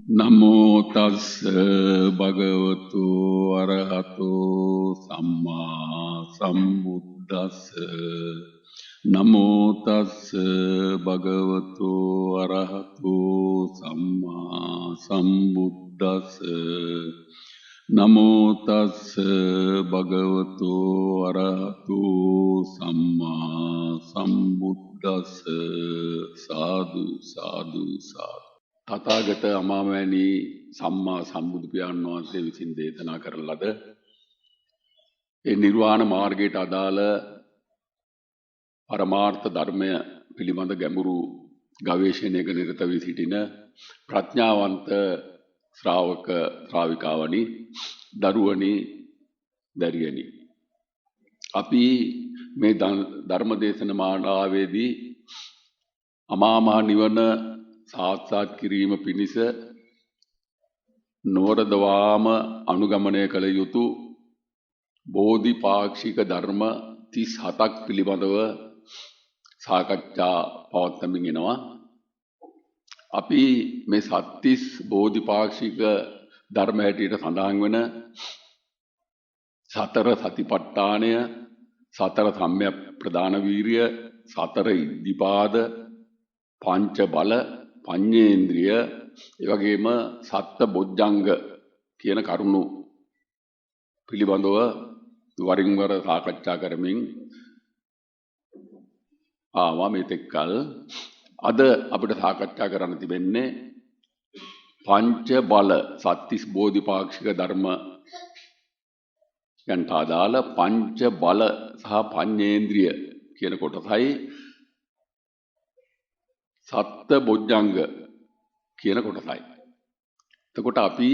නමෝ තස් භගවතු අරහතෝ සම්මා සම්බුද්දස්ස නමෝ තස් භගවතු අරහතෝ සම්මා සම්බුද්දස්ස නමෝ තස් භගවතු අරහතෝ සම්මා සම්බුද්දස්ස සාදු සාදු සාදු. තථාගත අමාමෑණි සම්මා සම්බුදු පියාණන් වහන්සේ විසින් දේශනා කරන ලද ඒ නිර්වාණ මාර්ගයට අදාළ පරමාර්ථ ධර්මය පිළිබඳ ගැඹුරු ගවේෂණයක නිරත වී සිටින ප්‍රඥාවන්ත ශ්‍රාවක ශ්‍රාවිකාවනි දරුවනි දැරියනි, අපි මේ ධර්ම දේශන මාලාවේදී අමා මහ නිවන සාක්ෂාත් කිරීම පිණිස නොවරදවාම අනුගමනය කළ යුතු බෝධිපාක්ෂික ධර්ම 37ක් පිළිබඳව සාකච්ඡා පවත්වමින් එනවා. අපි මේ සත්‍තිස් බෝධිපාක්ෂික ධර්ම හැටියට සඳහන් වෙන සතර සතිපට්ඨානය, සතර සම්‍යක් ප්‍රදාන වීරිය, සතර ඉද්ධිපාද, පංච බල, පඤ්චේන්ද්‍රිය, ඒ වගේම සත්ත බොජ්ජංග කියන කරුණු පිළිබඳව වරින් වර සාකච්ඡා කරමින් ආවා මෙතෙක්කල්. අද අපිට සාකච්ඡා කරන්න තිබෙන්නේ පංච බල සත්‍තිස් බෝධිපාක්ෂික ධර්ම යන්ට අදාළ පංච බල සහ පඤ්චේන්ද්‍රිය කියන කොටසයි සත්ත බොජ්ජංග කියන කොටසයි. එතකොට අපි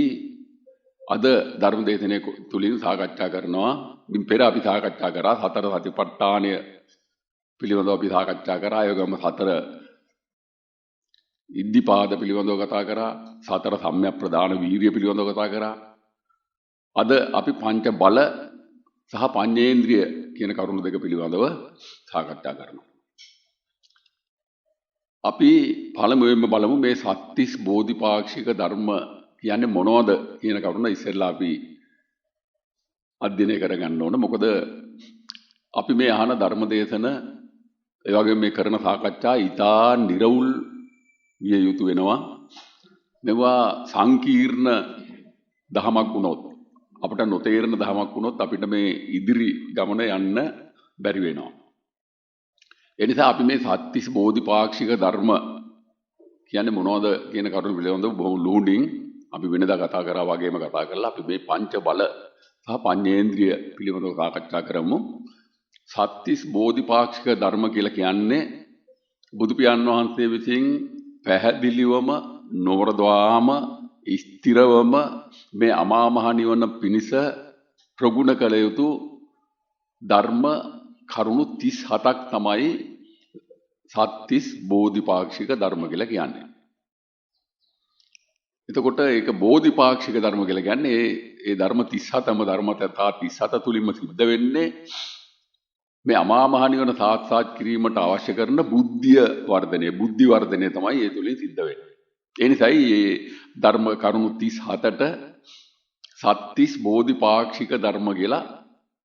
අද ධර්ම දේශනාව තුලින් සාකච්ඡා කරනවා. ඉතින් පෙර අපි සාකච්ඡා කරා සතර සතිපට්ඨානය පිළිබඳව අපි සාකච්ඡා කරා. ඒගොම සතර ඉද්ධිපාද පිළිබඳව කතා කරා. සතර සම්‍යක් ප්‍රදාන වීර්ය පිළිබඳව කතා කරා. අද අපි පංච බල සහ පඤ්චේන්ද්‍රිය කියන කරුණු දෙක පිළිබඳව සාකච්ඡා කරනවා. අපි පළමුවෙන්ම බලමු මේ සත්‍තිස් බෝධිපාක්ෂික ධර්ම කියන්නේ මොනවද කියන කරුණ ඉස්සෙල්ලා අපි අධ්‍යයනය කරගන්න ඕන. මොකද අපි මේ අහන ධර්ම දේශන ඒ වගේම මේ කරන සාකච්ඡා ඉතා නිර්වුල් විය යුතු වෙනවා. මේවා සංකීර්ණ දහමක් වුණොත්, අපිට නොතේරෙන දහමක් වුණොත් අපිට මේ ඉදිරි ගමන යන්න බැරි වෙනවා. එනිසා අපි මේ සත්‍තිස් බෝධිපාක්ෂික ධර්ම කියන්නේ මොනවද කියන කරුණු පිළිබඳව බොහොම ලූණින් අපි වෙනදා කතා කරා වගේම කතා කරලා අපි මේ පංච බල සහ පඤ්චේන්ද්‍රිය පිළිබඳව සාකච්ඡා කරමු. සත්‍තිස් බෝධිපාක්ෂික ධර්ම කියලා කියන්නේ බුදු පියාණන් වහන්සේ විසින් පැහැදිලිවම නොවරදවාම ස්ථිරවම මේ අමා මහ නිවන පිණිස ප්‍රගුණ කළ යුතු ධර්ම කරුණු 37ක් තමයි සත්‍තිස් බෝධිපාක්ෂික ධර්ම කියලා කියන්නේ. එතකොට ඒක බෝධිපාක්ෂික ධර්ම කියලා කියන්නේ ඒ ධර්ම 37ම ධර්ම 37 තුලින්ම සිද්ධ වෙන්නේ මේ අමා මහ නිවන සාක්ෂාත් කිරීමට අවශ්‍ය කරන බුද්ධි වර්ධනය තමයි ඒ තුලින් සිද්ධ වෙන්නේ. ඒ නිසායි මේ ධර්ම කරුණු 37ට සත්‍තිස් බෝධිපාක්ෂික ධර්ම කියලා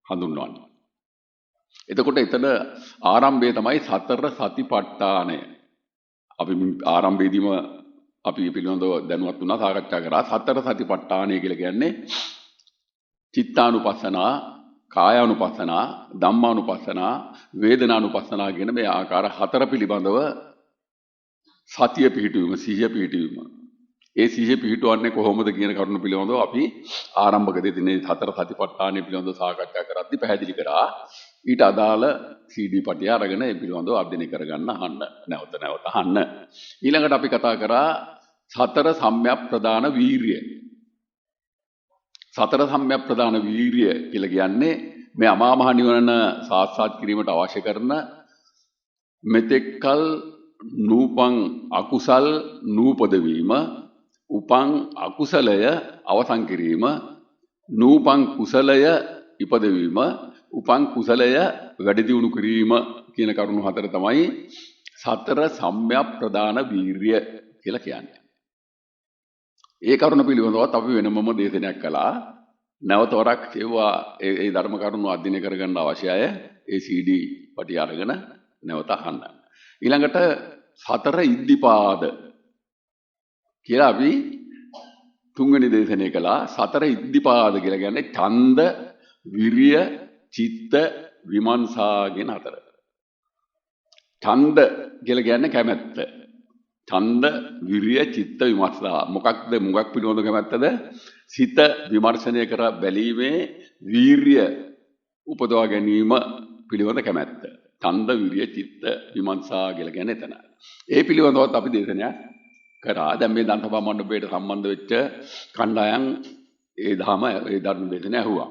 හඳුන්වන්නේ. එතකොට එතන ආරම්භය තමයි සතර සතිපට්ඨානය. අපි ආරම්භයේදීම අපි පිළිබඳව දැනුවත් වුණා, සාකච්ඡා කරා. සතර සතිපට්ඨානය කියලා කියන්නේ චිත්තානුපස්සනා, කායානුපස්සනා, ධම්මානුපස්සනා, වේදනානුපස්සනා කියන මේ ආකාර හතර පිළිබඳව සතිය පිහිටුවීම, සිහිය පිහිටුවීම. ඒ සිහිය පිහිටවන්නේ කොහොමද කියන කරුණු පිළිබඳව අපි ආරම්භක දෙන්නේ සතර සතිපට්ඨානය පිළිබඳව සාකච්ඡා කරද්දී පැහැදිලි කරා. ඊට අදාළ CD පටිය අරගෙන ඒ පිළිබඳව අධ්‍යයනය කරගන්න, අහන්න, නැවත අහන්න. ඊළඟට අපි කතා කරා සතර සම්‍යක් ප්‍රදාන වීරිය. සතර සම්‍යක් ප්‍රදාන වීරිය කියලා කියන්නේ මේ අමා මහ නිවන සාක්ෂාත් කිරීමට අවශ්‍ය කරන මෙතෙක්කල් නූපං අකුසල් නූපද වීම, උපං අකුසලය අවසන් කිරීම, නූපං කුසලය ඉපදවීම, උපං කුසලය වැඩි දියුණු කිරීම කියන කරුණු හතර තමයි සතර සම්‍යක් ප්‍රදාන වීර්ය කියලා කියන්නේ. ඒ කරුණ පිළිබඳවත් අපි වෙනමම දේශනයක් කළා. නැවත වරක් ඒවා ඒ ධර්ම කරුණු අධ්‍යයනය කරගන්න අවශ්‍යය. ඒ CD පටි අරගෙන නැවත අහන්න. ඊළඟට සතර ඉද්ධිපාද කියලා අපි තුන්වෙනි දේශනය කළා. සතර ඉද්ධිපාද කියලා කියන්නේ ඡන්ද, විරිය, චිත්ත, විමර්ශා කියන හතර. ඡන්ද කියලා කියන්නේ කැමැත්ත. ඡන්ද, විරිය, චිත්ත, විමර්ශා. මොකක් පිළිබඳව කැමැත්තද? සිත විමර්ශනය කර බැලීමේ වීරිය උපදවා ගැනීම පිළිබඳ කැමැත්ත. ඡන්ද, විරිය, චිත්ත, විමර්ශා කියලා කියන්නේ එතන. ඒ පිළිබඳවත් අපි දේශනයක් කරා. දැන් මේ දන්තපා මණ්ඩපයට සම්බන්ධ වෙච්ච කණ්ඩායම් ඒ ධර්ම දේශනය ඇහුවා.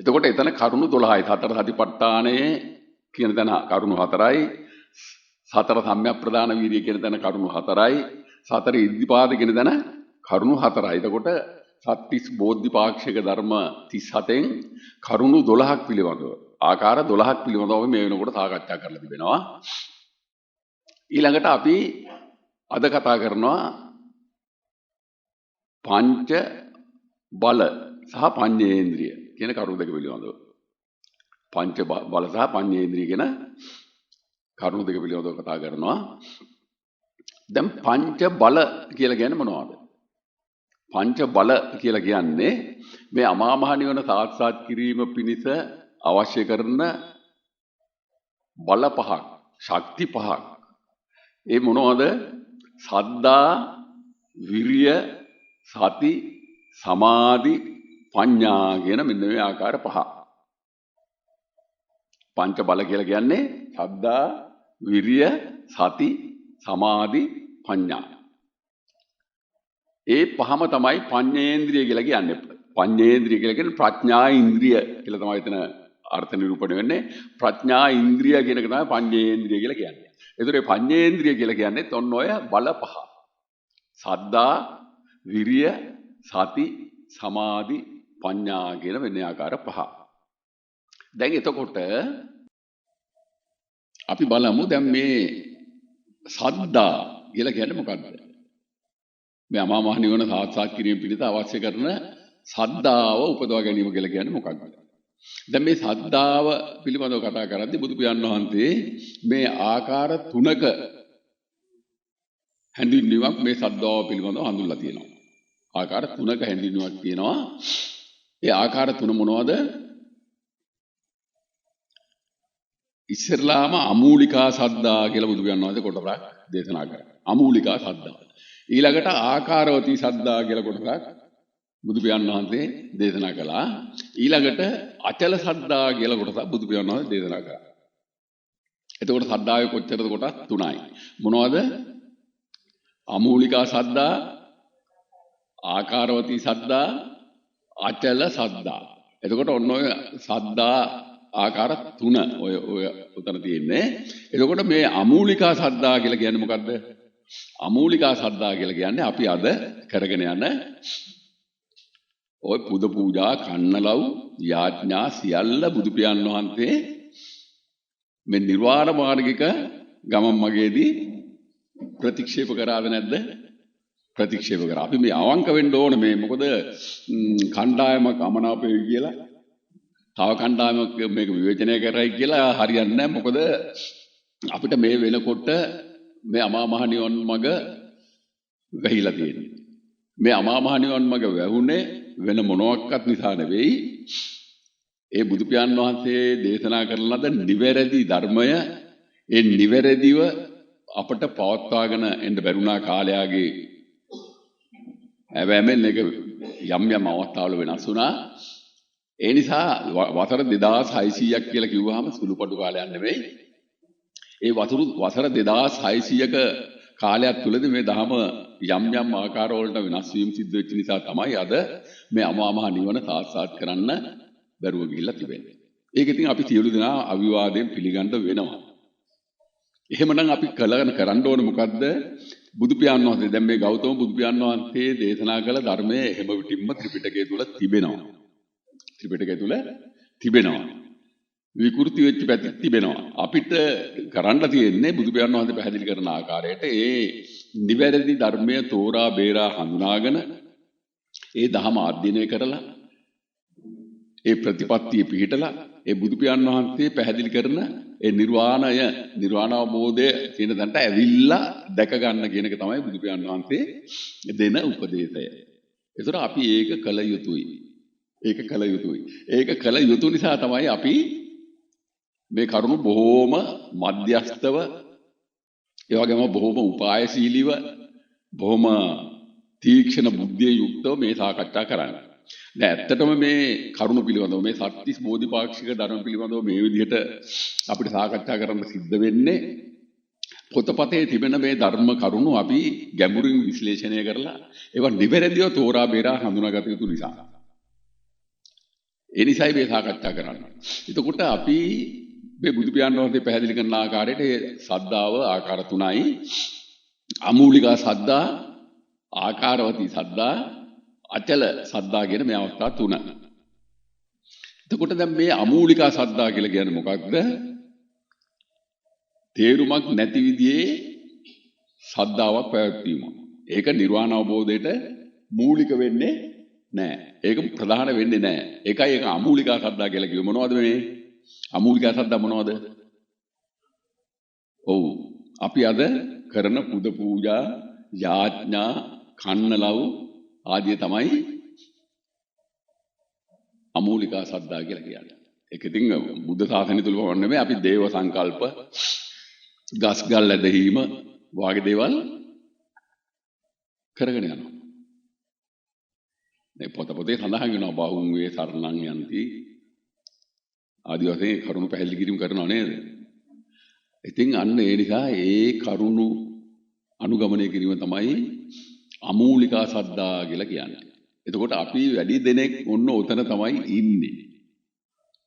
එතකොට එතන කරුණු 12යි. සතර සතිපට්ඨානයේ කියන තැන කරුණු 4යි. සතර සම්‍යක් ප්‍රදාන වීර්ය කියන තැන කරුණු 4යි. සතර ඉද්ධිපාද කියන තැන කරුණු 4යි. එතකොට සත්‍තිස් බෝධිපාක්ෂික ධර්ම 37න් කරුණු 12ක් පිළිබඳව ආකාර 12ක් පිළිබඳව මේ වෙනකොට සාකච්ඡා කරලා තිබෙනවා. ඊළඟට අපි අද කතා කරනවා පංච බල සහ පඤ්චේන්ද්‍රිය කියන කරුණු දෙක පිළිබඳව. පංච බල සහ පඤ්චේන්ද්‍රිය කියන කරුණු දෙක පිළිබඳව කතා කරනවා. දැන් පංච බල කියලා කියන්නේ මොනවද? පංච බල කියලා කියන්නේ මේ අමා මහ නිවන සාක්ෂාත් කිරීම පිණිස අවශ්‍ය කරන බල පහක්, ශක්ති පහක්. ඒ මොනවද? සද්ධා, විරිය, සති, සමාධි, ප්‍රඥා කියන මෙන්න මේ ආකාර පහ. පංච බල කියලා කියන්නේ සද්ධා, විරිය, සති, සමාධි, ප්‍රඥා. ඒ පහම තමයි පඤ්චේන්ද්‍රිය කියලා කියන්නේ. පඤ්චේන්ද්‍රිය කියලා කියන්නේ ප්‍රඥා ඉන්ද්‍රිය කියලා තමයි එතන අර්ථ නිරූපණය වෙන්නේ. ප්‍රඥා ඉන්ද්‍රිය කියන එක තමයි පඤ්චේන්ද්‍රිය කියලා කියන්නේ. ඒතර මේ පඤ්චේන්ද්‍රිය කියලා කියන්නේ ඔන්න ඔය බල පහ. සද්ධා, විරිය, සති, සමාධි, ප්‍රඥා කියන වෙන ආකාර පහ. දැන් එතකොට අපි බලමු දැන් මේ සද්ධා කියලා කියන්නේ මොකක්ද? මේ අමා මහ නිවන සාක්ෂාත් කිරීම පිණිස අවශ්‍ය කරන සද්ධාව උපදවා ගැනීම කියලා කියන්නේ මොකක්ද? දැන් මේ සද්ධාව පිළිබඳව කතා කරද්දී බුදු පියාණන් වහන්සේ මේ ආකාර තුනක හැඳින්වීමක් මේ සද්ධාව පිළිබඳව හඳුන්වලා තියෙනවා. ආකාර තුනක හැඳින්වීමක් තියෙනවා. ඒ ආකාර තුන මොනවද? ඉස්සරලාම අමූලිකා සද්ධා කියලා බුදු පියාණන් වහන්සේ කොටසක් දේශනා කරා. අමූලිකා සද්ධා. ඊළඟට ආකාරවතී සද්ධා කියලා කොටසක් බුදු පියාණන් වහන්සේ දේශනා කළා. ඊළඟට අචල සද්ධා කියලා කොටසක් බුදු පියාණන් වහන්සේ දේශනා කළා. එතකොට සද්ධාවේ කොච්චරද? කොටස් තුනයි. මොනවද? අමූලිකා සද්ධා, ආකාරවතී සද්ධා, අචල සද්ධා. එතකොට ඔන්න ඔය සද්ධා ආකාර තුන ඔය උතන තියෙන්නේ. එතකොට මේ අමූලිකා සද්ධා කියලා කියන්නේ මොකද්ද? අමූලිකා සද්ධා කියලා කියන්නේ අපි අද කරගෙන යන ඔය පුද පූජා, කන්නලව්, යාඥා සියල්ල බුදු පියාණන් වහන්සේ මේ නිර්වාණ මාර්ගික ගමන් මගේදී ප්‍රතික්ෂේප කරාද නැද්ද? ප්‍රතික්ෂේප කරා. අපි මේ අවංක වෙන්න ඕන මේ මොකද කණ්ඩායමක් අමනාප වෙයි කියලා තව කණ්ඩායමක් මේක විවේචනය කරයි කියලා හරියන්නේ නැහැ. මොකද අපිට මේ වෙනකොට මේ අමා මහ නිවන් මඟ වැහිලා තියෙන්නේ. මේ අමා මහ නිවන් මඟ වැහුනේ වෙන මොනවත් නිසා නෙවෙයි. ඒ බුදු පියාණන් වහන්සේ දේශනා කරන ලද නිවැරදි ධර්මය ඒ නිවැරදිව අපට පවත්වාගෙන එන්න බැරුණා කාලයාගේ හැබැයි මේක යම් අවස්ථාවල වෙනස් වුණා. ඒ නිසා වසර 2600ක් කියලා කිව්වහම සුළුපටු කාලයක් නෙවෙයි. ඒ වසර 2600ක කාලයක් තුලදී මේ ධර්ම යම් ආකාර වලට වෙනස් වීම සිද්ධ වෙච්ච නිසා තමයි අද මේ අමා මහ නිවන සාක්ෂාත් කරන්න බැරුව ගිහිල්ලා තිබෙන්නේ. ඒක ඉතින් අපි සියලු දෙනා අවිවාදයෙන් පිළිගන්න වෙනවා. එහෙමනම් අපි කරන්න ඕනේ මොකද්ද? බුදු පියාණන් වහන්සේ දැන් මේ ගෞතම බුදු පියාණන් වහන්සේ දේශනා කළ ධර්මයේ හැම විටින්ම ත්‍රිපිටකය තුල තිබෙනවා. ත්‍රිපිටකය තුල තිබෙනවා. විකෘති වෙච්ච පැති තිබෙනවා. අපිට කරන්න තියෙන්නේ බුදු පියාණන් වහන්සේ පැහැදිලි කරන ආකාරයට ඒ නිවැරදි ධර්මයේ තෝරා බේරා හඳුනාගෙන ඒ දහම අධ්‍යයනය කරලා ඒ ප්‍රතිපත්තිය පිළිහිටලා ඒ බුදු පියාණන් වහන්සේ පැහැදිලි කරන ඒ නිර්වාණ අවබෝධය කියන තැනට ඇවිල්ලා දැක ගන්න කියන එක තමයි බුදු පියාණන් වහන්සේ දෙන උපදේශය. ඒතර අපි ඒක කළ යුතුයි. ඒක කළ යුතු නිසා තමයි අපි මේ කරුණු බොහෝම මධ්‍යස්තව ඒ වගේම බොහෝම උපායශීලීව බොහොම තීක්ෂණ බුද්ධිය යුක්තව මේ සාකච්ඡා කරන්නේ. දැන් ඇත්තටම මේ කරුණු පිළිබඳව මේ සත්‍තිස් බෝධිපාක්ෂික ධර්ම පිළිබඳව මේ විදිහට අපිට සාකච්ඡා කරන්න සිද්ධ වෙන්නේ පොතපතේ තිබෙන මේ ධර්ම කරුණු අපි ගැඹුරින් විශ්ලේෂණය කරලා ඒවා නිවැරදිව තෝරා බේරා හඳුනාගත යුතු නිසා. ඒ නිසායි මේ සාකච්ඡා කරන්නේ. එතකොට අපි මේ බුදු පියාණන් වහන්සේ පැහැදිලි කරන ආකාරයට මේ සද්ධාව ආකාර තුනයි. අමූලිකා සද්ධා, ආකාරවතී සද්ධා, අචල සද්ධා කියන මේ අවස්ථා තුන. එතකොට දැන් මේ අමූලිකා සද්ධා කියලා කියන්නේ මොකක්ද? තේරුමක් නැති විදිහේ සද්ධාාවක් පැවැත්වීම. ඒක නිර්වාණ අවබෝධයට මූලික වෙන්නේ නැහැ. ඒක ප්‍රධාන වෙන්නේ නැහැ. ඒකයි ඒක අමූලිකා සද්ධා කියලා කිව්වේ. මොනවද මේ? අමූලිකා සද්ධා මොනවද? ඔව්. අපි අද කරන පුද පූජා, යාඥා, කන්නලව් ආදී තමයි අමූලිකා සද්ධා කියලා කියන්නේ. ඒක ඉතින් බුද්ධ ශාසනය තුල වань නෙමෙයි අපි දේව සංකල්ප, ගස්ගල් ඇදහිීම වාගේ දේවල් කරගෙන යනවා. මේ පොතේ සඳහන් වෙනවා බහුන් වේ සරණං යන්ති ආදී වශයෙන් කරුණු පැහැදිලි කිරීම කරනවා නේද? ඉතින් අන්න ඒ නිසා ඒ කරුණු අනුගමනය කිරීම තමයි අමූලිකා සද්ධා කියලා කියන්නේ. එතකොට අපි වැඩි දෙනෙක් ඔන්න උතන තමයි ඉන්නේ.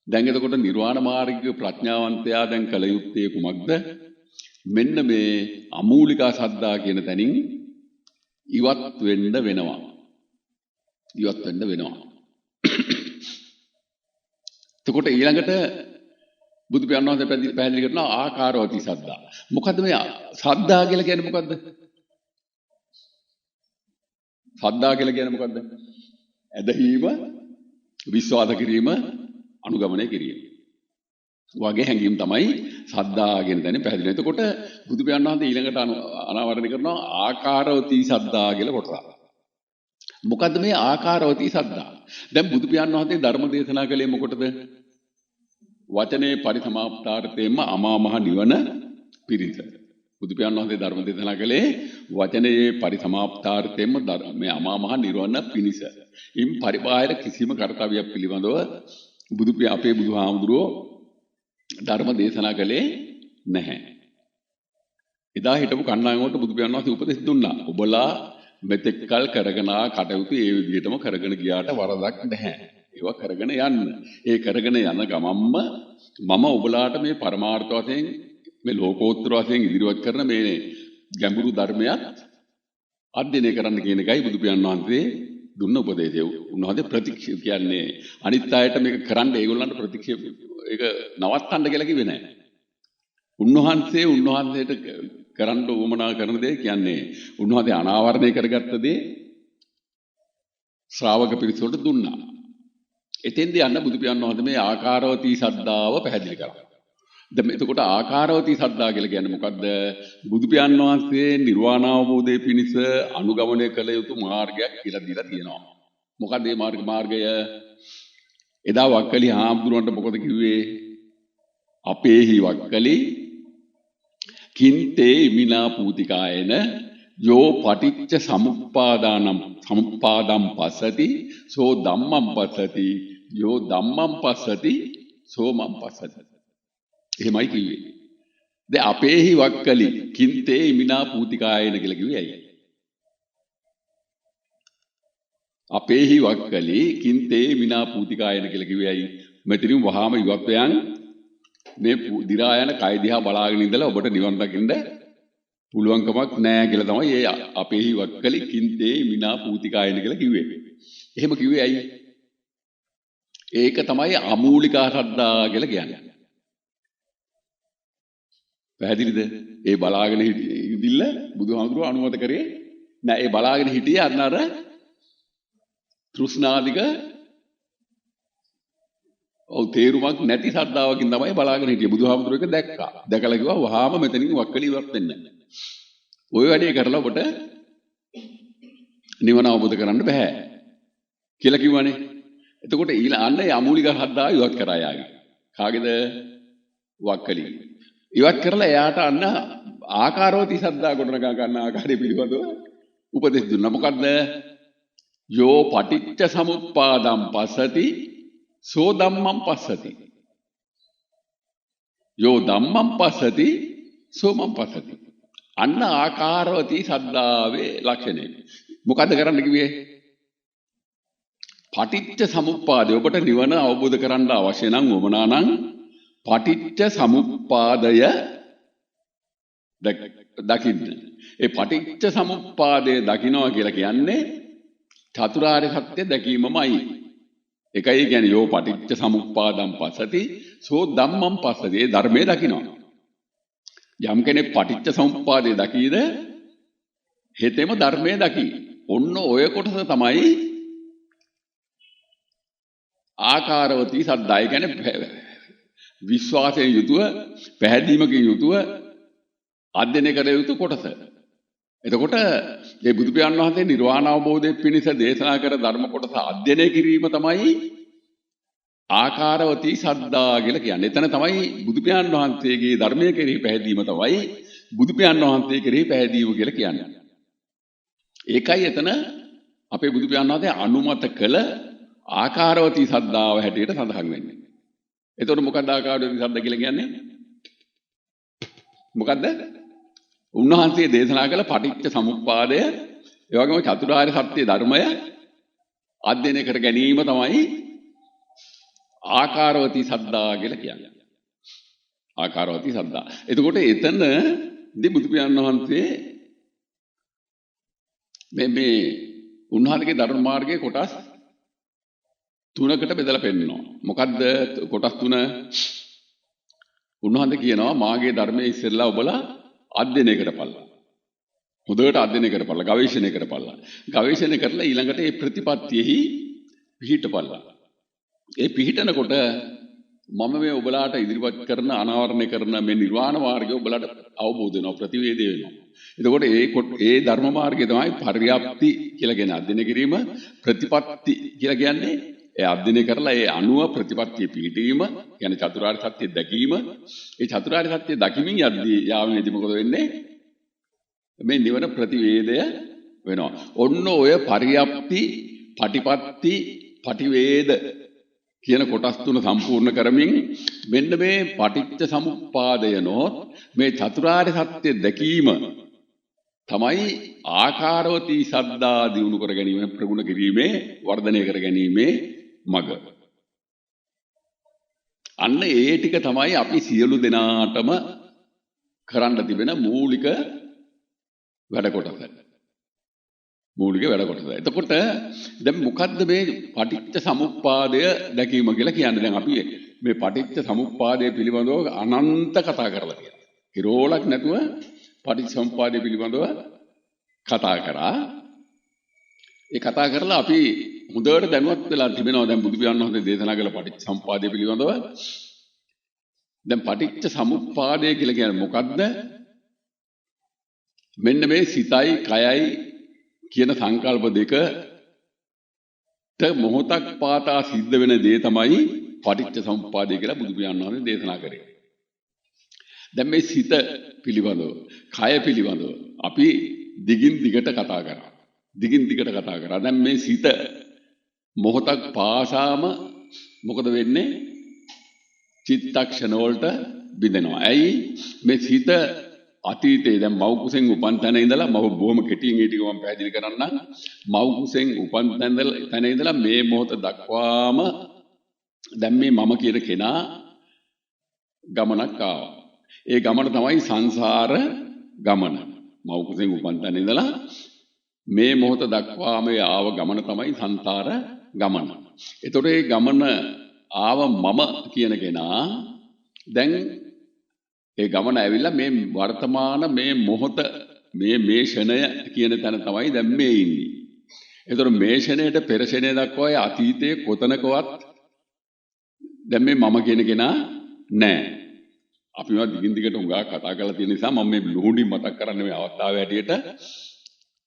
දැන් එතකොට නිර්වාණ මාර්ගික ප්‍රඥාවන්තයා දැන් කල යුත්තේ කුමක්ද? මෙන්න මේ අමූලිකා සද්ධා කියන තැනින් ඉවත් වෙන්න වෙනවා. එතකොට ඊළඟට බුදු පියාණන් වහන්සේ පැහැදිලි කරනවා ආකාරවතී සද්ධා. මොකද්ද මේ සද්ධා කියලා කියන්නේ මොකද්ද? සද්ධා කියලා කියන්නේ මොකද්ද? ඇදහිීම, විශ්වාස කිරීම, අනුගමනය කිරීම. වගේ හැඟීම් තමයි සද්ධා කියන තැන පැහැදිලි. එතකොට බුදු පියාණන් වහන්සේ ඊළඟට අනාවරණය කරනවා ආකාරවතී සද්ධා කියලා කොටසක්. මොකද්ද මේ ආකාරවතී සද්ධා? දැන් බුදු පියාණන් වහන්සේ ධර්ම දේශනා කළේ මොකටද? වචනේ පරිසමාප්තාර්ථයෙන්ම අමා මහ නිවන පිරිස. බුදු පියාණන් වහන්සේ ධර්ම දේශනා කළේ වචනේ පරිසමාප්තාර්ථයෙන්ම මේ අමා මහ නිවන පිණිස. ඉන් පරිබාහිර කිසිම කර්තව්‍යයක් පිළිබඳව අපේ බුදුහාමුදුරුවෝ ධර්ම දේශනා කළේ නැහැ. එදා හිටපු කණ්ණායමකට බුදු පියාණන් වහන්සේ උපදෙස් දුන්නා. ඔබලා මෙතෙක්කල් කරගෙන කටයුතු ඒ විදිහටම කරගෙන ගියාට වරදක් නැහැ. ඒවා කරගෙන යන්න. ඒ කරගෙන යන ගමම්ම මම ඔබලාට මේ පරමාර්ථ වශයෙන් මේ ලෝකෝත්තර වශයෙන් ඉදිරිපත් කරන මේ ගැඹුරු ධර්මයක් අධ්‍යයනය කරන්න කියන එකයි බුදු පියාණන් වහන්සේ දුන්න උපදේශය. උන්වහන්සේ ප්‍රතික්ෂේප කියන්නේ අනිත් අයට මේක කරන්න ඒගොල්ලන්ට ප්‍රතික්ෂේප ඒක නවත්තන්න කියලා කිව්වේ නැහැ. උන්වහන්සේට කරන්න උවමනා කරන දේ කියන්නේ උන්වහන්සේ අනාවරණය කරගත්ත දේ ශ්‍රාවක පිරිස වලට දුන්නා. එතෙන්දී යන්න බුදු පියාණන් වහන්සේ මේ ආකාරවතී සද්ධාව පැහැදිලි කරා. දැන් එතකොට ආකාරවතී සද්ධා කියලා කියන්නේ මොකද්ද? බුදු පියාණන් වහන්සේ නිර්වාණ අවබෝධයේ පිණිස අනුගමනය කළ යුතු මාර්ගයක් කියලා දීලා තියෙනවා. මොකද්ද මේ මාර්ගය? එදා වක්කලි හාමුදුරුවන්ට මොකද කිව්වේ? අපේහි වක්කලි කින්තේ මිනා පූතිකායන යෝ පටිච්ච සමුප්පාදම් පස්සති සෝ ධම්මං පස්සති යෝ ධම්මං පස්සති සෝ මං පස්සති. එහෙමයි කිව්වේ. දැන් අපේහි වක්කලි කින්තේ මිනා පූතිකායන කියලා කිව්වේ ඇයි? අපේහි වක්කලි කින්තේ මිනා පූතිකායන කියලා කිව්වේ ඇයි? මෙතනින් වහාම ඉවත්යන් මේ දිරා යන කය දිහා බලාගෙන ඉඳලා ඔබට නිවන් දකින්න පුළුවන්කමක් නැහැ කියලා තමයි ඒ අපේහි වක්කලි කින්තේ මිනා පූතිකායන කියලා කිව්වේ. එහෙම කිව්වේ ඇයි? ඒක තමයි අමූලිකා සද්ධා කියලා කියන්නේ. පැහැදිලිද? ඒ බලාගෙන ඉදිල්ල බුදුහාමුදුරුවෝ අනුමත කරේ නෑ. ඒ බලාගෙන හිටියේ අන්න අර තෘෂ්ණාදික තේරුමක් නැති ශ්‍රද්ධාවකින් තමයි බලාගෙන හිටියේ. බුදුහාමුදුරුවෝ එක දැක්කා. දැකලා කිව්වා වහාම මෙතනින් වක්කලි ඉවත් වෙන්න. ඔය වැඩේ කරලා ඔබට නිවන අවබෝධ කරන්න බෑ කියලා කිව්වනේ. එතකොට අන්න ඒ අමූලික ශ්‍රද්ධාව ඉවත් කරා යාගේ. කාගේද? වක්කලි. ඉවත් කරලා එයාට අන්න ආකාරවති ශ්‍රද්ධාව ගොඩනගා ගන්න ආකාරය පිළිබඳව උපදෙස් දුන්නා. මොකද්ද? යෝ පටිච්ච සමුප්පාදම් පස්සති සෝ ධම්මං පස්සති. යෝ ධම්මං පස්සති සෝ මං පස්සති. අන්න ආකාරවති ශ්‍රද්ධාවේ ලක්ෂණය. මොකද්ද කරන්න කිව්වේ? පටිච්ච සමුප්පාදය. ඔබට නිවන අවබෝධ කරන්න අවශ්‍ය නම් වමනා නම් පටිච්ච සමුප්පාදය දකින්න. ඒ පටිච්ච සමුප්පාදය දකින්නවා කියලා කියන්නේ චතුරාර්ය සත්‍ය දැකීමමයි. එකයි කියන්නේ යෝ පටිච්ච සමුප්පාදම් පස්සති සෝ ධම්මං පස්සති. ඒ ධර්මයේ දකින්නවා. යම් කෙනෙක් පටිච්ච සමුප්පාදය දකීද හෙතෙම ධර්මයේ දකි. ඔන්න ඔය කොටස තමයි ආකාරවති සද්දාය කියන්නේ විශ්වාසයෙන් යුතුව පැහැදීමකින් යුතුව අධ්‍යයනය කළ යුතු කොටස. එතකොට මේ බුදු පියාණන් වහන්සේ නිර්වාණ අවබෝධයේ පිණිස දේශනා කර ධර්ම කොටස අධ්‍යයනය කිරීම තමයි ආකාරවති සද්දා කියලා කියන්නේ. එතන තමයි බුදු පියාණන් වහන්සේගේ ධර්මයේ කෙරෙහි පැහැදීම තමයි බුදු පියාණන් වහන්සේ කෙරෙහි පැහැදීම කියලා කියන්නේ. ඒකයි එතන අපේ බුදු පියාණන් වහන්සේ අනුමත කළ ආකාරවති සද්දාව හැටියට සඳහන් වෙන්නේ. එතකොට මොකක්ද ආකාරවති සද්ද කියලා කියන්නේ? මොකද්ද? උන්වහන්සේ දේශනා කළ පටිච්ච සමුප්පාදය, ඒ වගේම චතුරාර්ය සත්‍ය ධර්මය අධ්‍යයනය කර ගැනීම තමයි ආකාරවති සද්දා කියලා කියන්නේ. ආකාරවති සද්දා. එතකොට එතනදී බුදු පියාණන් වහන්සේ මේ උන්වහන්සේගේ ධර්ම මාර්ගයේ කොටස් තුනකට බෙදලා පෙන්නනවා. මොකද්ද කොටස් තුන? උන්වහන්සේ කියනවා මාගේ ධර්මයේ ඉස්සෙල්ලා ඔබලා අධ්‍යයනය කරපළා. හොඳට අධ්‍යයනය කරපළා, ගවේෂණය කරපළා. ගවේෂණය කරලා ඊළඟට ඒ ප්‍රතිපත්තියෙහි පිහිටපළා. ඒ පිහිටනකොට මම මේ ඔබලාට ඉදිරිපත් කරන අනාවරණය කරන මේ නිර්වාණ මාර්ගය ඔබලාට අවබෝධ වෙනවා, ප්‍රතිවේදය වෙනවා. එතකොට ඒ ධර්ම මාර්ගය තමයි පරියප්ති කියලා කියන අධ්‍යයනය කිරීම. ප්‍රතිපත්ති කියලා කියන්නේ ඒ අධ්‍යයනය කරලා ඒ අනුව ප්‍රතිපත්තිය පිළිපීම, කියන්නේ චතුරාර්ය සත්‍ය දැකීම. ඒ චතුරාර්ය සත්‍ය දකිමින් යද්දී යාමේදී මොකද වෙන්නේ? මේ නිවන ප්‍රතිවේදය වෙනවා. ඔන්න ඔය පරියප්ති, පටිපත්ති, පටිවේද කියන කොටස් තුන සම්පූර්ණ කරමින් මෙන්න මේ පටිච්ච සමුප්පාදය නොත් මේ චතුරාර්ය සත්‍ය දැකීම තමයි ආකාරවති සද්දා දියුණු කර ගැනීම, ප්‍රගුණ කිරීමේ, වර්ධනය කර ගැනීමේ මඟ. අන්න ඒ ටික තමයි අපි සියලු දෙනාටම කරන්න තිබෙන මූලික වැඩ කොටස. මූලික වැඩ කොටස. එතකොට දැන් මොකද්ද මේ පටිච්ච සමුප්පාදය දැකීම කියලා කියන්නේ? දැන් අපි මේ පටිච්ච සමුප්පාදය පිළිබඳව අනන්ත කතා කරලා තියෙනවා. කිරෝලක් නැතුව පටිච්ච සමුප්පාදය පිළිබඳව කතා කරා. ඒ කතා කරලා අපි හොඳට දැනුවත් වෙලා තිබෙනවා. දැන් බුදු පියාණන් වහන්සේ දේශනා කළ පටිච්ච සමුප්පාදය පිළිබඳව. දැන් පටිච්ච සමුප්පාදය කියලා කියන්නේ මොකද්ද? මෙන්න මේ සිතයි කයයි කියන සංකල්ප දෙකට මොහොතක් පාතා සිද්ධ වෙන දේ තමයි පටිච්ච සමුප්පාදය කියලා බුදු පියාණන් වහන්සේ දේශනා කරේ. දැන් මේ සිත පිළිබඳව, කය පිළිබඳව අපි දිගින් දිගට කතා කරා. දිගින් දිගට කතා කරා. දැන් මේ සිත මොහොතක් පාසාම මොකද වෙන්නේ? චිත්තක්ෂණ වලට බිඳෙනවා. ඇයි? මේ සිත අතීතයේ දැන් මව් කුසෙන් උපන් තැන ඉඳලා මම බොහොම කෙටියෙන් ඒ ටික මම පැහැදිලි කරන්නම්. මව් කුසෙන් උපන් තැන ඉඳලා මේ මොහොත දක්වාම දැන් මේ මම කියන කෙනා ගමනක් ආවා. ඒ ගමන තමයි සංසාර ගමන. මව් කුසෙන් උපන් තැන ඉඳලා මේ මොහොත දක්වාම ආව ගමන තමයි සංසාර ගමන. ඒතකොට මේ ගමන ආව මම කියන කෙනා දැන් ඒ ගමන ඇවිල්ලා මේ වර්තමාන මේ මොහොත මේ ෂණය කියන තැන තමයි දැන් මේ ඉන්නේ. ඒතර මේ ෂණයට පෙර ෂණය දක්වා අතීතයේ කොතනකවත් දැන් මේ මම කියන කෙනා නැහැ. අපි මේවා දිගින් දිගට උඟා කතා කරලා තියෙන නිසා මම මේ ලුහුඩි මතක් කරන්නේ මේ අවස්ථාව හැටියට.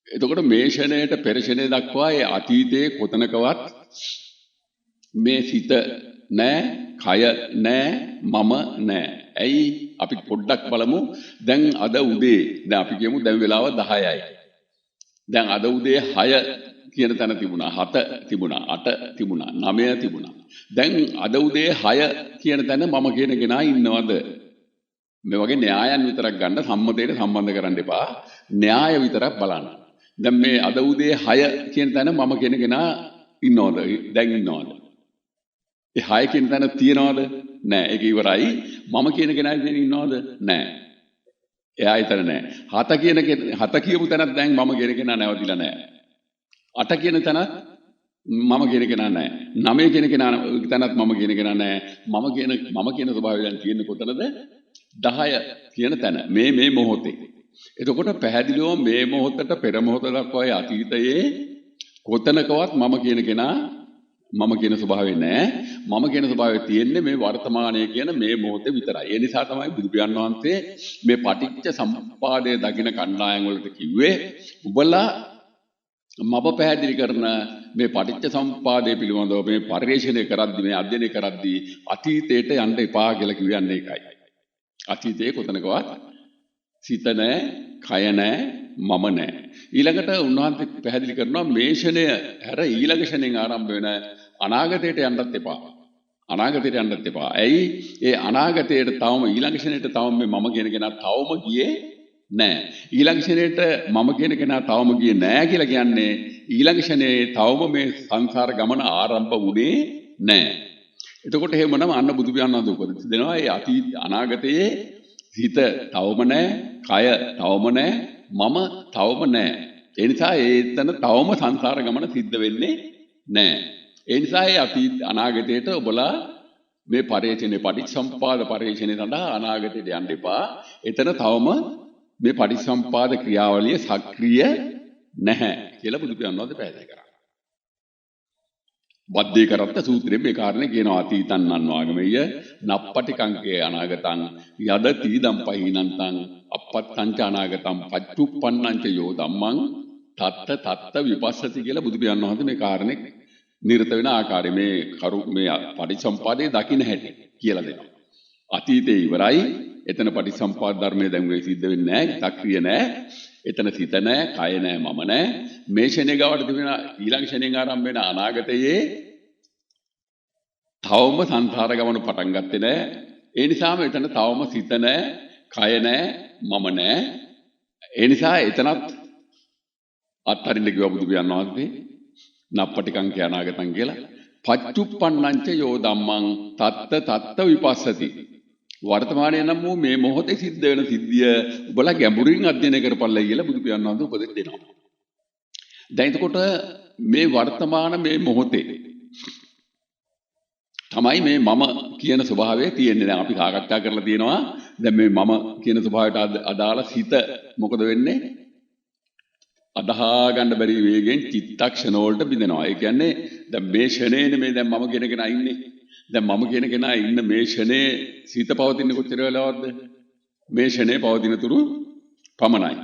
එතකොට මේ ෂණයට පෙර ෂණය දක්වා අතීතයේ කොතනකවත් මේ සිත නැහැ, කය නැහැ, මම නැහැ. ඇයි අපි පොඩ්ඩක් බලමු. දැන් අද උදේ දැන් අපි කියමු දැන් වෙලාව 10යි. දැන් අද උදේ 6 කියන තැන තිබුණා, 7 තිබුණා, 8 තිබුණා, 9 තිබුණා. දැන් අද උදේ 6 කියන තැන මම කියන කෙනා ඉන්නවද? මේ වගේ න්‍යායන් විතරක් ගන්න, සම්මතයට සම්බන්ධ කරන්න එපා. න්‍යාය විතරක් බලන්න. දැන් මේ අද උදේ 6 කියන තැන මම කියන කෙනා ඉන්නවද? දැන් ඉන්නවද? ඒ 6 කියන තැන තියනවද? නෑ. ඒක ඉවරයි. මම කියන කෙනා ඉන්නවද? නෑ. එයා ඊතර නෑ. 7 කියපු තැනත් දැන් මම කියන කෙනා නැවතිලා නෑ. 8 කියන තැනත් මම කියන කෙනා නෑ. 9 කියන කෙනා තැනත් මම කියන කෙනා නෑ. මම කියන ස්වභාවය දැන් තියෙන්නේ කොතනද? 10 කියන තැන. මේ මොහොතේ. එතකොට පැහැදිලිවම මේ මොහොතට පෙර මොහොත දක්වා අතීතයේ කොතනකවත් මම කියන කෙනා මම කියන ස්වභාවය නෑ. මම කියන ස්වභාවය තියෙන්නේ මේ වර්තමානයේ කියන මේ මොහොතේ විතරයි. ඒ නිසා තමයි බුදු පියාණන් වහන්සේ මේ පටිච්ච සමුප්පාදයේ දකින්න කණ්ඩායම් වලට කිව්වේ උඹලා මම පැහැදිලි කරන මේ පටිච්ච සමුප්පාදයේ පිළිබඳව මේ පරිශ්‍රණය කරද්දී මේ අධ්‍යයනය කරද්දී අතීතයට යන්න එපා කියලා කියන්නේ ඒකයි. අතීතයේ කොතනකවත් සිත නැහැ, කය නැහැ, මම නැහැ. ඊළඟට උන්වහන්සේ පැහැදිලි කරනවා මේ ෂණය හැර ඊළඟ ෂණයෙන් ආරම්භ වෙන අනාගතයට යන්නත් එපා. අනාගතයට යන්නත් එපා. ඇයි? ඒ අනාගතයට තවම ඊළඟ ෂණයට තවම මේ මම කියන කෙනා තවම ගියේ නැහැ. ඊළඟ ෂණයට මම කියන කෙනා තවම ගියේ නැහැ කියලා කියන්නේ ඊළඟ ෂණයේ තවම මේ සංසාර ගමන ආරම්භ වුණේ නැහැ. එතකොට එහෙමනම් අන්න බුදු පියාණන් වහන්සේ උපදෙස් දෙනවා ඒ අතීත අනාගතයේ හිත තවම නැහැ, කය තවම නැහැ, මම තවම නැහැ. ඒ නිසා ඒතන තවම සංසාර ගමන සිද්ධ වෙන්නේ නැහැ. ඒ නිසා ඒ අතීත අනාගතයට ඔබලා මේ පරිේශණය පටිච්චසමුප්පාද පරිේශණය සඳහා අනාගතයට යන්න එපා. එතන තවම මේ පටිච්චසමුප්පාද ක්‍රියාවලිය සක්‍රිය නැහැ කියලා බුදු පියාණන් වහන්සේ පැහැදිලි කරා. බද්දේ කරත්ත සූත්‍රයේ මේ කාරණේ කියනවා අතීතං නන්වාගමෙය නප්පටිකංකේ අනාගතං යදති දම්පහිනන්තං අපත්තං ච අනාගතං පච්චුප්පන්නං ච යෝ ධම්මං තත්ත විපස්සති කියලා බුදු පියාණන් වහන්සේ මේ කාරණේ නිරත වෙන ආකාරය මේ පටිච්චසමුපාදයේ දකින්න හැටි කියලා දෙනවා. අතීතේ ඉවරයි. එතන පටිච්චසමුපාද ධර්මයේ දැන් වෙයි සිද්ධ වෙන්නේ නැහැ, සක්‍රිය නැහැ. එතන සිත නැහැ, කය නැහැ, මම නැහැ. මේ ෂණේ ගාවට තිබෙන ඊළඟ ෂණෙන් ආරම්භ වෙන අනාගතයේ තවම සංසාර ගමන පටන් ගත්තේ නැහැ. ඒ නිසාම එතන තවම සිත නැහැ, කය නැහැ, මම නැහැ. ඒ නිසා එතනත් අත්හරින්න කිව්වා බුදු පියාණන් වහන්සේ නප්පටිකං කිය අනාගතං කියලා. පච්චුප්පන්නංච යෝ ධම්මං තත්ත විපස්සති. වර්තමානයේ නම් මේ මොහොතේ සිද්ධ වෙන සිද්ධිය ඔබලා ගැඹුරින් අධ්‍යයනය කරපළයි කියලා බුදු පියාණන් වහන්සේ උපදෙස් දෙනවා. දැන් එතකොට මේ වර්තමාන මේ මොහොතේ තමයි මේ මම කියන ස්වභාවය තියෙන්නේ. දැන් අපි සාකච්ඡා කරලා තියෙනවා දැන් මේ මම කියන ස්වභාවයට අදාළ සිත මොකද වෙන්නේ? අදහා ගන්න බැරි වේගෙන් චිත්තක්ෂණ වලට බිඳෙනවා. ඒ කියන්නේ දැන් මේ ෂණේනේ මේ දැන් මම කියන කෙනා ඉන්නේ. දැන් මම කියන කෙනා ඉන්න මේ ෂණේ සිත පවතින කොච්චර වෙලාවක්ද? මේ ෂණේ පවතින තුරු පමණයි.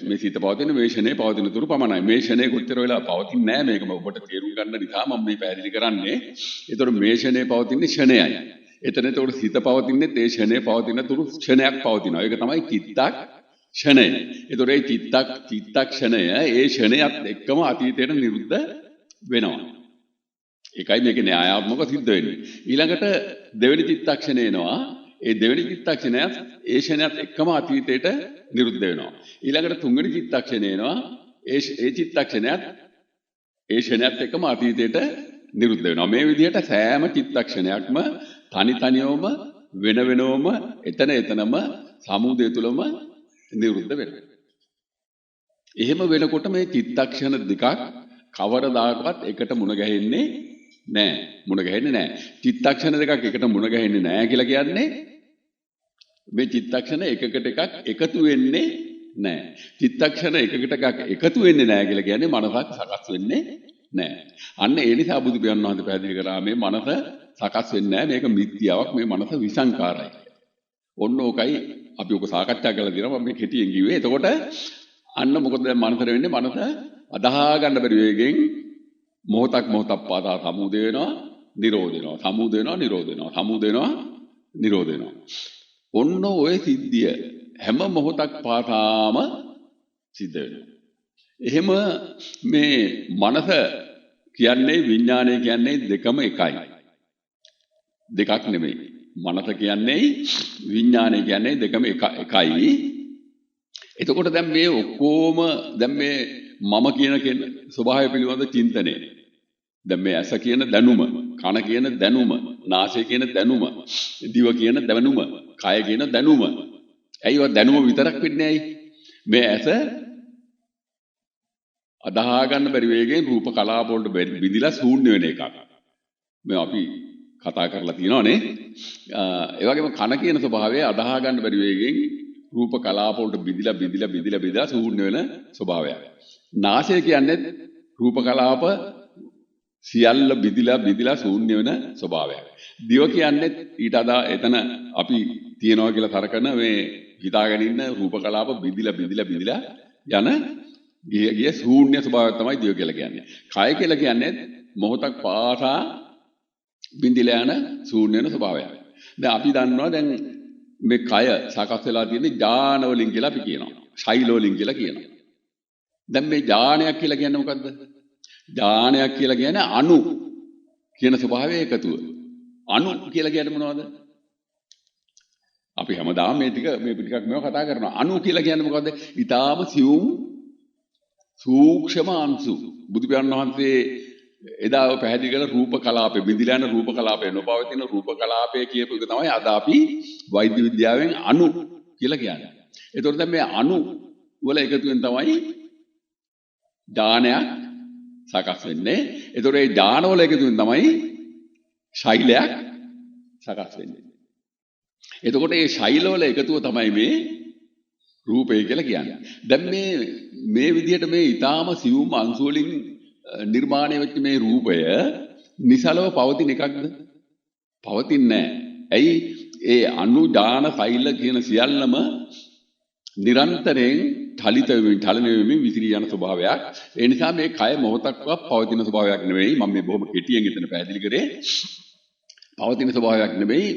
මේ සිත පවතින මේ ෂණේ පවතින තුරු පමණයි. මේ ෂණේ කොච්චර වෙලා පවතින්නේ නැහැ මේක ඔබට තේරුම් ගන්න නිසා මම මේ පැහැදිලි කරන්නේ. ඒතර මේ ෂණේ පවතින්නේ ෂණයයි. එතන ඒතකොට සිත පවතින්නේ ඒ ෂණේ පවතින තුරු ෂණයක් පවතිනවා. ඒක තමයි චිත්තක් ෂණය. ඒතර ඒ චිත්තක්ෂණය ඒ ෂණයත් එක්කම අතීතයට නිරුද්ධ වෙනවා. ඒකයි මේකේ න්‍යායාත්මක සිද්ධ වෙන්නේ. ඊළඟට දෙවෙනි චිත්තක්ෂණය එනවා. ඒ දෙවෙනි චිත්තක්ෂණයත් ඒ ෂණයත් එක්කම අතීතයට නිරුද්ධ වෙනවා. ඊළඟට තුන්වෙනි චිත්තක්ෂණය එනවා. ඒ චිත්තක්ෂණයත් ඒ ෂණයත් එක්කම අතීතයට නිරුද්ධ වෙනවා. මේ විදිහට සෑම චිත්තක්ෂණයක්ම තනියම වෙන වෙනම එතනම සමුදය තුලම නිරුද්ධ වෙනවා. එහෙම වෙනකොට මේ චිත්තක්ෂණ දෙකක් කවරදාකවත් එකට මුණ ගැහෙන්නේ නැහැ. මුණ ගැහෙන්නේ නැහැ. චිත්තක්ෂණ දෙකක් එකට මුණ ගැහෙන්නේ නැහැ කියලා කියන්නේ මේ චිත්තක්ෂණ එකකට එකක් එකතු වෙන්නේ නැහැ. චිත්තක්ෂණ එකකට එකක් එකතු වෙන්නේ නැහැ කියලා කියන්නේ මනසක් සකස් වෙන්නේ නැහැ. අන්න ඒ නිසා බුදු පියාණන් වහන්සේ පැහැදිලි කරා මේ මනස සකස් වෙන්නේ නැහැ. මේක මිත්‍යාවක්. මේ මනස විසංකාරයි. ඔන්න ඕකයි අපි ඔක සාකච්ඡා කරලා දිනවා. මම මේ කෙටියෙන් කිව්වේ. එතකොට අන්න මොකද දැන් මනසට වෙන්නේ? මනස අදහා ගන්න බැරි වේගෙන් මොහොතක් පාසා සමුදේ වෙනවා, නිරෝධ වෙනවා. සමුදේ වෙනවා, නිරෝධ වෙනවා. සමුදේ වෙනවා, නිරෝධ වෙනවා. ඔන්න ඔය සිද්ධිය හැම මොහොතක් පාසාම සිද්ධ වෙනවා. එහෙම මේ මනස කියන්නේ විඥානය කියන්නේ දෙකම එකයි. දෙකක් නෙමෙයි. මනස කියන්නේ විඥානය කියන්නේ දෙකම එකයි. එතකොට දැන් මේ ඔක්කොම දැන් මේ මම කියන ස්වභාවය පිළිබඳ චින්තනය. දැන් මේ ඇස කියන දැනුම, කන කියන දැනුම, නාසය කියන දැනුම, දිව කියන දැනුම, කය කියන දැනුම. ඇයිව දැනුම විතරක් වෙන්නේ ඇයි? මේ ඇස අදහා ගන්න බැරි වේගෙන් රූප කලාප වලට බිඳිලා ශූන්‍ය වෙන එකක්. මේ අපි කතා කරලා තියෙනවානේ. ඒ වගේම කන කියන ස්වභාවය අදහා ගන්න බැරි වේගෙන් රූප කලාප වලට බිඳිලා ශූන්‍ය වෙන ස්වභාවයක්. නාසය කියන්නේ රූප කලාප සියල්ල බිඳිලා ශූන්‍ය වෙන ස්වභාවයක්. දිව කියන්නේ ඊට අදා එතන අපි තියනවා කියලා තරකන මේ හිතාගෙන ඉන්න රූප කලාප බිඳිලා යන ගිය ශූන්‍ය ස්වභාවය තමයි දිව කියලා කියන්නේ. කය කියලා කියන්නේ මොහොතක් පාසා බිඳිලා යන ශූන්‍ය වෙන ස්වභාවයක්. දැන් අපි දන්නවා දැන් මේ කය සකස් වෙලා තියෙන්නේ ඥාන වලින් කියලා අපි කියනවා. ශෛල වලින් කියලා කියනවා. දැන් මේ ඥානයක් කියලා කියන්නේ මොකද්ද? ඥානයක් කියලා කියන්නේ අණු කියන ස්වභාවයේ එකතුව. අණු කියලා කියන්නේ මොනවද? අපි හැමදාම මේ ටිකක් මේව කතා කරනවා. අණු කියලා කියන්නේ මොකද්ද? ඊටාම සියුම් සූක්ෂම අංශු. බුදු පියාණන් වහන්සේ එදා පැහැදිලි කළ රූප කලාපේ බිඳිලා යන රූප කලාපේ නොපවතින රූප කලාපේ කියපු එක තමයි අද අපි වෛද්‍ය විද්‍යාවෙන් අණු කියලා කියන්නේ. ඒතකොට දැන් මේ අණු වල එකතුවෙන් තමයි ඥානයක් සකස් වෙන්නේ. ඒතකොට ඒ ඥාන වල එකතුවෙන් තමයි ශෛලයක් සකස් වෙන්නේ. එතකොට මේ ශෛල වල එකතුව තමයි මේ රූපය කියලා කියන්නේ. දැන් මේ විදිහට මේ ඊටාම සියුම් අංශු වලින් නිර්මාණය වෙච්ච මේ රූපය නිසලව පවතින එකක්ද? පවතින්නේ නැහැ. ඇයි? ඒ අණු ඥාන ශෛල කියන සියල්ලම නිරන්තරයෙන් චලන වෙමින් විසිරී යන ස්වභාවයක්. ඒ නිසා මේ කය මොහොතක්වත් පවතින ස්වභාවයක් නෙවෙයි. මම මේ බොහොම කෙටියෙන් එතන පැහැදිලි කරේ. පවතින ස්වභාවයක් නෙවෙයි.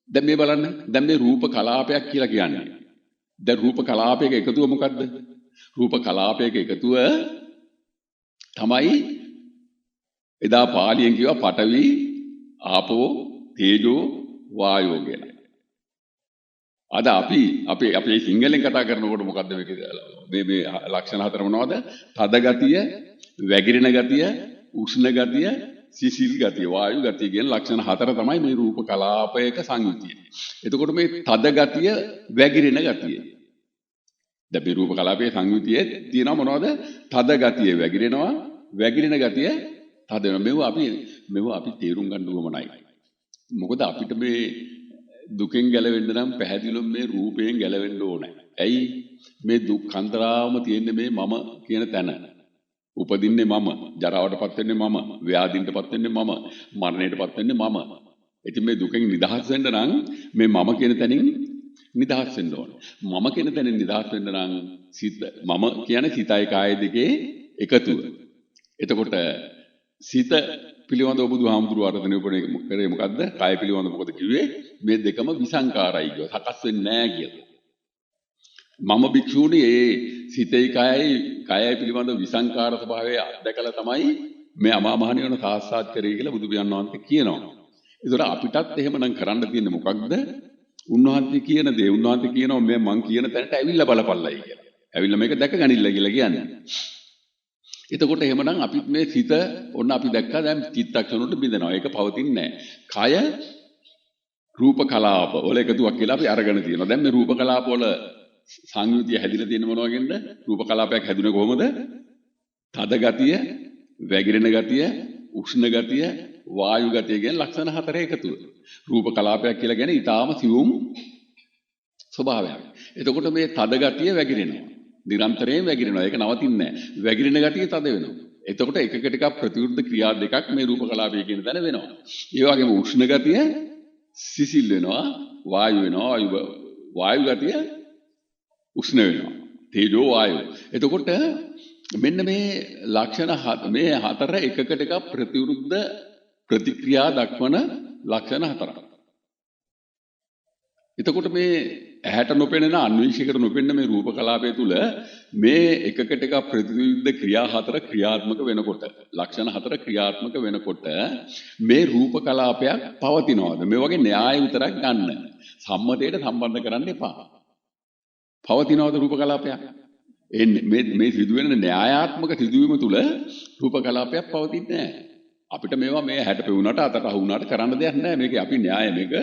දැන් මේ බලන්න. දැන් මේ රූප කලාපයක් කියලා කියන්නේ. දැන් රූප කලාපයක එකතුව මොකද්ද? රූප කලාපයක එකතුව තමයි එදා පාලියෙන් කියවා පඨවි, ආපෝ, තේජෝ, වායෝ කියලා. අද අපි අපේ සිංහලෙන් කතා කරනකොට මොකද්ද මේ ලක්ෂණ හතර මොනවද? තද ගතිය, වැగిරෙන ගතිය, උෂ්ණ ගතිය, සිසිල් ගතිය, වායු ගතිය කියන ලක්ෂණ හතර තමයි මේ රූප කලාපයක සංයුතිය. එතකොට මේ තද ගතිය, වැగిරෙන ගතිය. දැන් මේ රූප කලාපයේ සංයුතියේ තියෙනවා මොනවද? තද ගතිය වැగిරෙනවා, වැగిරෙන ගතිය තද වෙනවා. මේවා අපි තේරුම් ගන්න ඕමනයි. මොකද අපිට මේ දුකෙන් ගැලවෙන්න නම් පැහැදිලිවම මේ රූපයෙන් ගැලවෙන්න ඕනේ. ඇයි? මේ දුක් කන්දරාවම තියෙන්නේ මේ මම කියන තැන. උපදින්නේ මම, ජරාවටපත් වෙන්නේ මම, ව්‍යාධින්ටපත් වෙන්නේ මම, මරණයටපත් වෙන්නේ මම. ඉතින් මේ දුකෙන් නිදහස් වෙන්න නම් මේ මම කියන තැනින් නිදහස් වෙන්න ඕන. මම කියන තැනින් නිදහස් වෙන්න නම් සිත මම කියන්නේ සිතයි කාය දෙකේ එකතුව. එතකොට සිත පිළිවඳව බුදුහාමුදුරුවෝ අර්ථනය කරේ මොකද්ද? කාය පිළිවඳව මොකද කිව්වේ? මේ දෙකම විසංකාරයි කියනවා. සකස් වෙන්නේ නැහැ කියලා. මම භික්ෂුණී ඒ සිතයි කායයි පිළිවඳව විසංකාර ස්වභාවය අත්දකලා තමයි මේ අමා මහ නිවන සාක්ෂාත් කරේ කියලා බුදු පියාණන් වහන්සේ කියනවා. ඒතර අපිටත් එහෙමනම් කරන්න තියෙන්නේ මොකක්ද? උන්වහන්සේ කියන දේ උන්වහන්සේ කියනවා මේ මං කියන තැනට ඇවිල්ලා බලපල්ලයි කියලා. ඇවිල්ලා මේක දැක ගනින්න කියලා කියන්නේ. එතකොට එහෙමනම් අපිත් මේ සිත ඔන්න අපි දැක්කා දැන් චිත්තක්ෂණ වලට බිඳෙනවා. ඒක පවතින්නේ නැහැ. කය රූප කලාප වල එකතුවක් කියලා අපි අරගෙන තියෙනවා. දැන් මේ රූප කලාප වල සංයුතිය හැදිලා තියෙන මොනවගෙන්ද? රූප කලාපයක් හැදුනේ කොහොමද? තද ගතිය, වැగిරෙන ගතිය, උෂ්ණ ගතිය, වායු ගතිය කියන ලක්ෂණ හතරේ එකතුව. රූප කලාපයක් කියලා කියන්නේ ඊටාම සියුම් ස්වභාවයක්. එතකොට මේ තද ගතිය වැగిරෙනවා. නිරන්තරයෙන් වැగిරෙනවා. ඒක නවතින්නේ නැහැ. වැగిරෙන ගතිය තද වෙනවා. එතකොට එකකට එකක් ප්‍රතිවිරුද්ධ ක්‍රියා දෙකක් මේ රූප කලාපය කියන තැන වෙනවා. ඒ වගේම උෂ්ණ ගතිය සිසිල් වෙනවා, වායු වෙනවා, වායු ගතිය උෂ්ණ වෙනවා. තේජෝ වායු. එතකොට මෙන්න මේ ලක්ෂණ මේ හතර එකකට එකක් ප්‍රතිවිරුද්ධ ප්‍රතික්‍රියා දක්වන ලක්ෂණ හතරක්. එතකොට මේ ඇහැට නොපෙනෙන අන්වීක්ෂකයට නොපෙනෙන මේ රූප කලාපය තුල මේ එකකට එක ප්‍රතිවිරුද්ධ ක්‍රියා හතර ක්‍රියාත්මක වෙනකොට ලක්ෂණ හතර ක්‍රියාත්මක වෙනකොට මේ රූප කලාපයක් පවතිනවාද? මේ වගේ න්‍යාය විතරක් ගන්න. සම්මතයට සම්බන්ධ කරන්න එපා. පවතිනවාද රූප කලාපයක්? මේ සිදුවෙන න්‍යායාත්මක සිදුවීම තුල රූප කලාපයක් පවතින්නේ නැහැ. අපිට මේවා මේ හැට පෙවුනට අතට අහුණාට කරන්න දෙයක් නැහැ. මේක අපි න්‍යාය මේක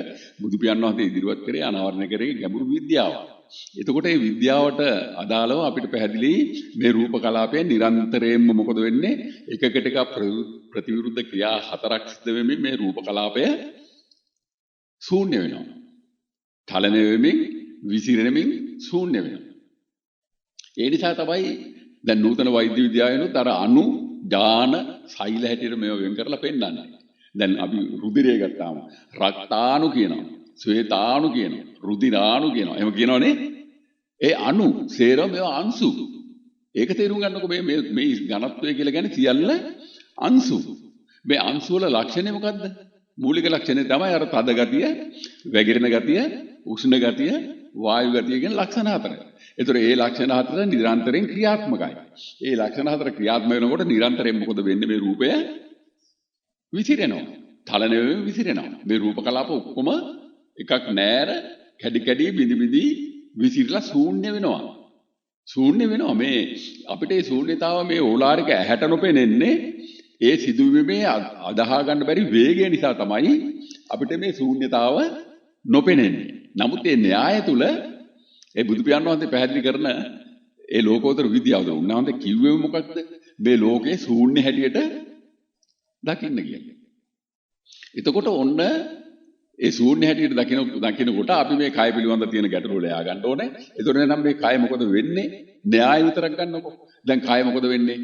බුදු පියාණන් වහන්සේ ඉදිරිපත් කරේ අනාවරණය කරේ ගැඹුරු විද්‍යාවක්. එතකොට මේ විද්‍යාවට අදාළව අපිට පැහැදිලි මේ රූප කලාපයෙන් නිරන්තරයෙන්ම මොකද වෙන්නේ? එකකට එක ප්‍රතිවිරුද්ධ ක්‍රියා හතරක් සිද්ධ වෙමින් මේ රූප කලාපය ශූන්‍ය වෙනවා. චලනය වෙමින් විසිරෙමින් ශූන්‍ය වෙනවා. ඒ නිසා තමයි දැන් නූතන වෛද්‍ය විද්‍යාවෙනුත් අර අණු ඥාන සෛල හැටියට මේව වෙන් කරලා පෙන්නන්නේ. දැන් අපි රුධිරය ගත්තාම රක්තාණු කියනවා, ශ්වේතාණු කියනවා, රුධිරාණු කියනවා. එහෙම කියනවනේ. ඒ අණු සේරම මේවා අංශු. ඒක තේරුම් ගන්නකො මේ ඝනත්වය කියලා කියන්නේ සියල්ල අංශු. මේ අංශු වල ලක්ෂණය මොකද්ද? මූලික ලක්ෂණය තමයි අර තද ගතිය, වැగిරෙන ගතිය, උෂ්ණ ගතිය, වායු ගතිය කියන ලක්ෂණ හතර. ඒතර ඒ ලක්ෂණ හතර නිරන්තරයෙන් ක්‍රියාත්මකයි. ඒ ලක්ෂණ හතර ක්‍රියාත්මක වෙනකොට නිරන්තරයෙන් මොකද වෙන්නේ? මේ රූපය විසිරෙනවා. චලනය වෙමින් විසිරෙනවා. මේ රූප කලාප ඔක්කොම එකක් නෑර කැඩි කැඩි බිඳි බිඳි විසිරලා ශූන්‍ය වෙනවා. ශූන්‍ය වෙනවා. මේ අපිට මේ ශූන්‍යතාව මේ ඕලාරික ඇහැට නොපෙනෙන්නේ ඒ සිදුවීමේ අදහා ගන්න බැරි වේගය නිසා තමයි අපිට මේ ශූන්‍යතාව නොපෙනෙන්නේ. නමුත් මේ න්‍යාය තුල ඒ බුදු පියාණන් වහන්සේ පැහැදිලි කරන ඒ ලෝකෝත්තර විද්‍යාවද උන්වහන්සේ කිව්වේ මොකක්ද? මේ ලෝකේ ශූන්‍ය හැටියට දකින්න කියන්නේ. එතකොට ඔන්න ඒ ශූන්‍ය හැටියට දකිනකොට අපි මේ කය පිළිබඳ තියෙන ගැටලු වල යා ගන්න ඕනේ. එතකොට නම් මේ කය මොකද වෙන්නේ? න්‍යාය විතරක් ගන්නකො. දැන් කය මොකද වෙන්නේ?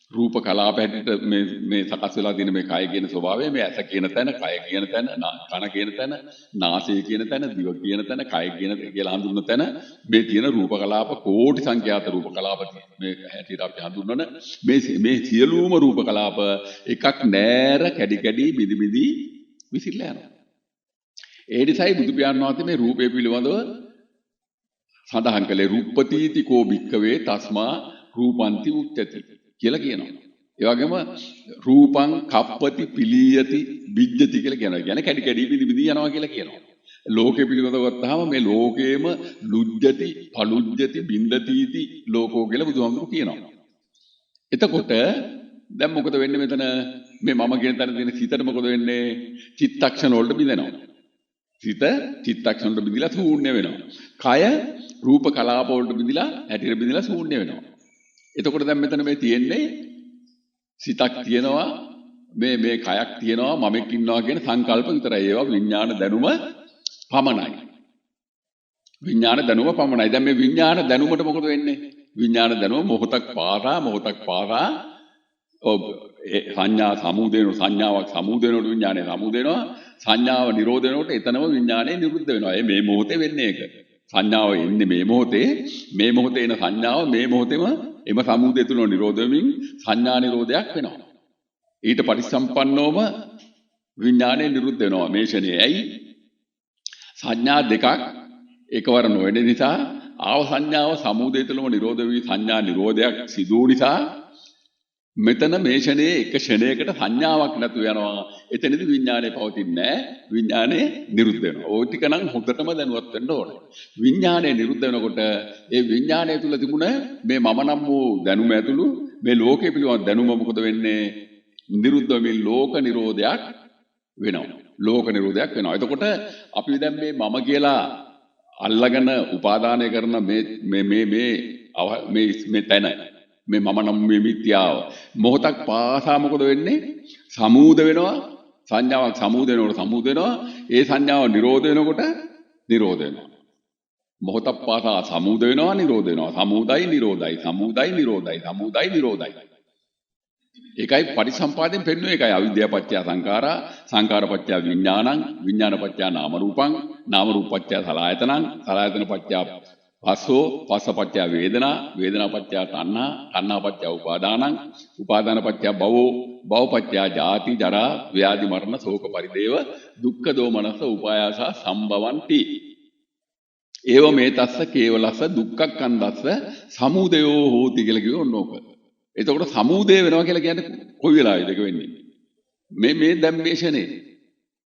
රූප කලාප හැටියට මේ සකස් වෙලා තියෙන මේ කය කියන ස්වභාවය මේ ඇස කියන තැන, කය කියන තැන, කන කියන තැන, නාසය කියන තැන, දිව කියන තැන, කය කියන කියලා හඳුන්වන තැන මේ තියෙන රූප කලාප කෝටි සංඛ්‍යාත රූප කලාප මේ හැටියට අපි හඳුන්වන මේ සියලුම රූප කලාප එකක් නෑර කැඩි කැඩි බිදි බිදි විසිරලා යනවා. ඒ නිසායි බුදු පියාණන් වහන්සේ මේ රූපය පිළිබඳව සඳහන් කළේ රූපපතිති කෝ භික්කවේ තස්මා රූපන්ති උච්චති කියලා කියනවා. ඒ වගේම රූපං කප්පති පිලීයති විජ්ජති කියලා කියනවා. කියන්නේ කැඩි කැඩි බිඳි බිඳි යනවා කියලා කියනවා. ලෝකේ පිළිබඳව ගත්තාම මේ ලෝකේම ලුජ්ජති, පලුජ්ජති, බින්දතිති ලෝකෝ කියලා බුදුහාමුදුරුවෝ කියනවා. එතකොට දැන් මොකද වෙන්නේ මෙතන? මේ මම කියන තැන තියෙන සිතට මොකද වෙන්නේ? චිත්තක්ෂණ වලට බිඳෙනවා. සිත චිත්තක්ෂණ වලට බිඳිලා ශූන්‍ය වෙනවා. කය රූප කලාප වලට බිඳිලා හැටියට බිඳිලා ශූන්‍ය වෙනවා. එතකොට දැන් මෙතන මේ තියෙන්නේ සිතක් තියෙනවා, මේ කයක් තියෙනවා, මමෙක් ඉන්නවා කියන සංකල්ප විතරයි. ඒවා විඥාන දැනුම පමණයි. විඥාන දැනුම පමණයි. දැන් මේ විඥාන දැනුමට මොකද වෙන්නේ? විඥාන දැනුම මොහොතක් පාසා සංඥා සමුදේන සංඥාවක් සමුදේනකොට විඥානය සමුදේනවා. සංඥාව නිරෝධ වෙනකොට එතනම විඥානය නිරුද්ධ වෙනවා. මේ මොහොතේ වෙන්නේ ඒක. සංඥාව එන්නේ මේ මොහොතේ එන සංඥාව මේ මොහොතේම එම සමුදය තුල නිරෝධ වෙමින් සංඥා නිරෝධයක් වෙනවා. ඊට පරිසම්පන්නවම විඥානය නිරුද්ධ වෙනවා මේ ෂණේ. ඇයි? සංඥා දෙකක් එකවර නොවන නිසා ආව සංඥාව සමුදය තුලම නිරෝධ වී සංඥා නිරෝධයක් සිදු නිසා මෙතන මේ ෂණේ එක ෂණයකට සංඥාවක් නැතු වෙනවා. එතනදී විඥානය පවතින්නේ නැහැ. විඥානය නිරුද්ධ වෙනවා. ওই ටික නම් හොඳටම දැනුවත් වෙන්න ඕනේ. විඥානය නිරුද්ධ වෙනකොට ඒ විඥානය තුල තිබුණ මේ මම නම් වූ දැනුම ඇතුළු මේ ලෝකේ පිළිබඳ දැනුම මොකද වෙන්නේ? නිරුද්ධ වෙමින් ලෝක නිරෝධයක් වෙනවා. ලෝක නිරෝධයක් වෙනවා. එතකොට අපි දැන් මේ මම කියලා අල්ලගෙන උපාදානය කරන මේ තැන මේ මම නම් මේ මිත්‍යාව මොහොතක් පාසා මොකද වෙන්නේ? සමූද වෙනවා. සංඥාවක් සමූද වෙනකොට සමූද වෙනවා. ඒ සංඥාව නිරෝධ වෙනකොට නිරෝධ වෙනවා. මොහොතක් පාසා සමුද වෙනවා නිරෝධ වෙනවා. සමුදයි නිරෝධයි. සමුදයි නිරෝධයි. සමුදයි නිරෝධයි. ඒකයි පරිසම්පාදයෙන් පෙන්වන්නේ. ඒකයි අවිද්‍යාව පත්‍ය සංඛාරා, සංඛාර පත්‍ය විඥානං, විඥාන පත්‍ය නාම රූපං, නාම රූප පත්‍ය සලආයතනං, සලආයතන පත්‍ය පස්සෝ, පස්ස පත්‍ය වේදනා, වේදනා පත්‍ය තණ්හා, තණ්හා පත්‍ය උපාදානං, උපාදාන පත්‍ය භවෝ, භව පත්‍ය ජාති ජරා ව්‍යාධි මරණ ශෝක පරිදේව දුක්ඛ දෝමනස උපායාස සම්භවಂತಿ. ඒව මේ තස්ස කේවලස්ස දුක්ඛක්ඛන්දස්ස සමුදයෝ හෝති කියලා කිව්ව ඕනෝක. එතකොට සමුදය වෙනවා කියලා කියන්නේ කොයි වෙලාවෙද ඒක වෙන්නේ? මේ දැන්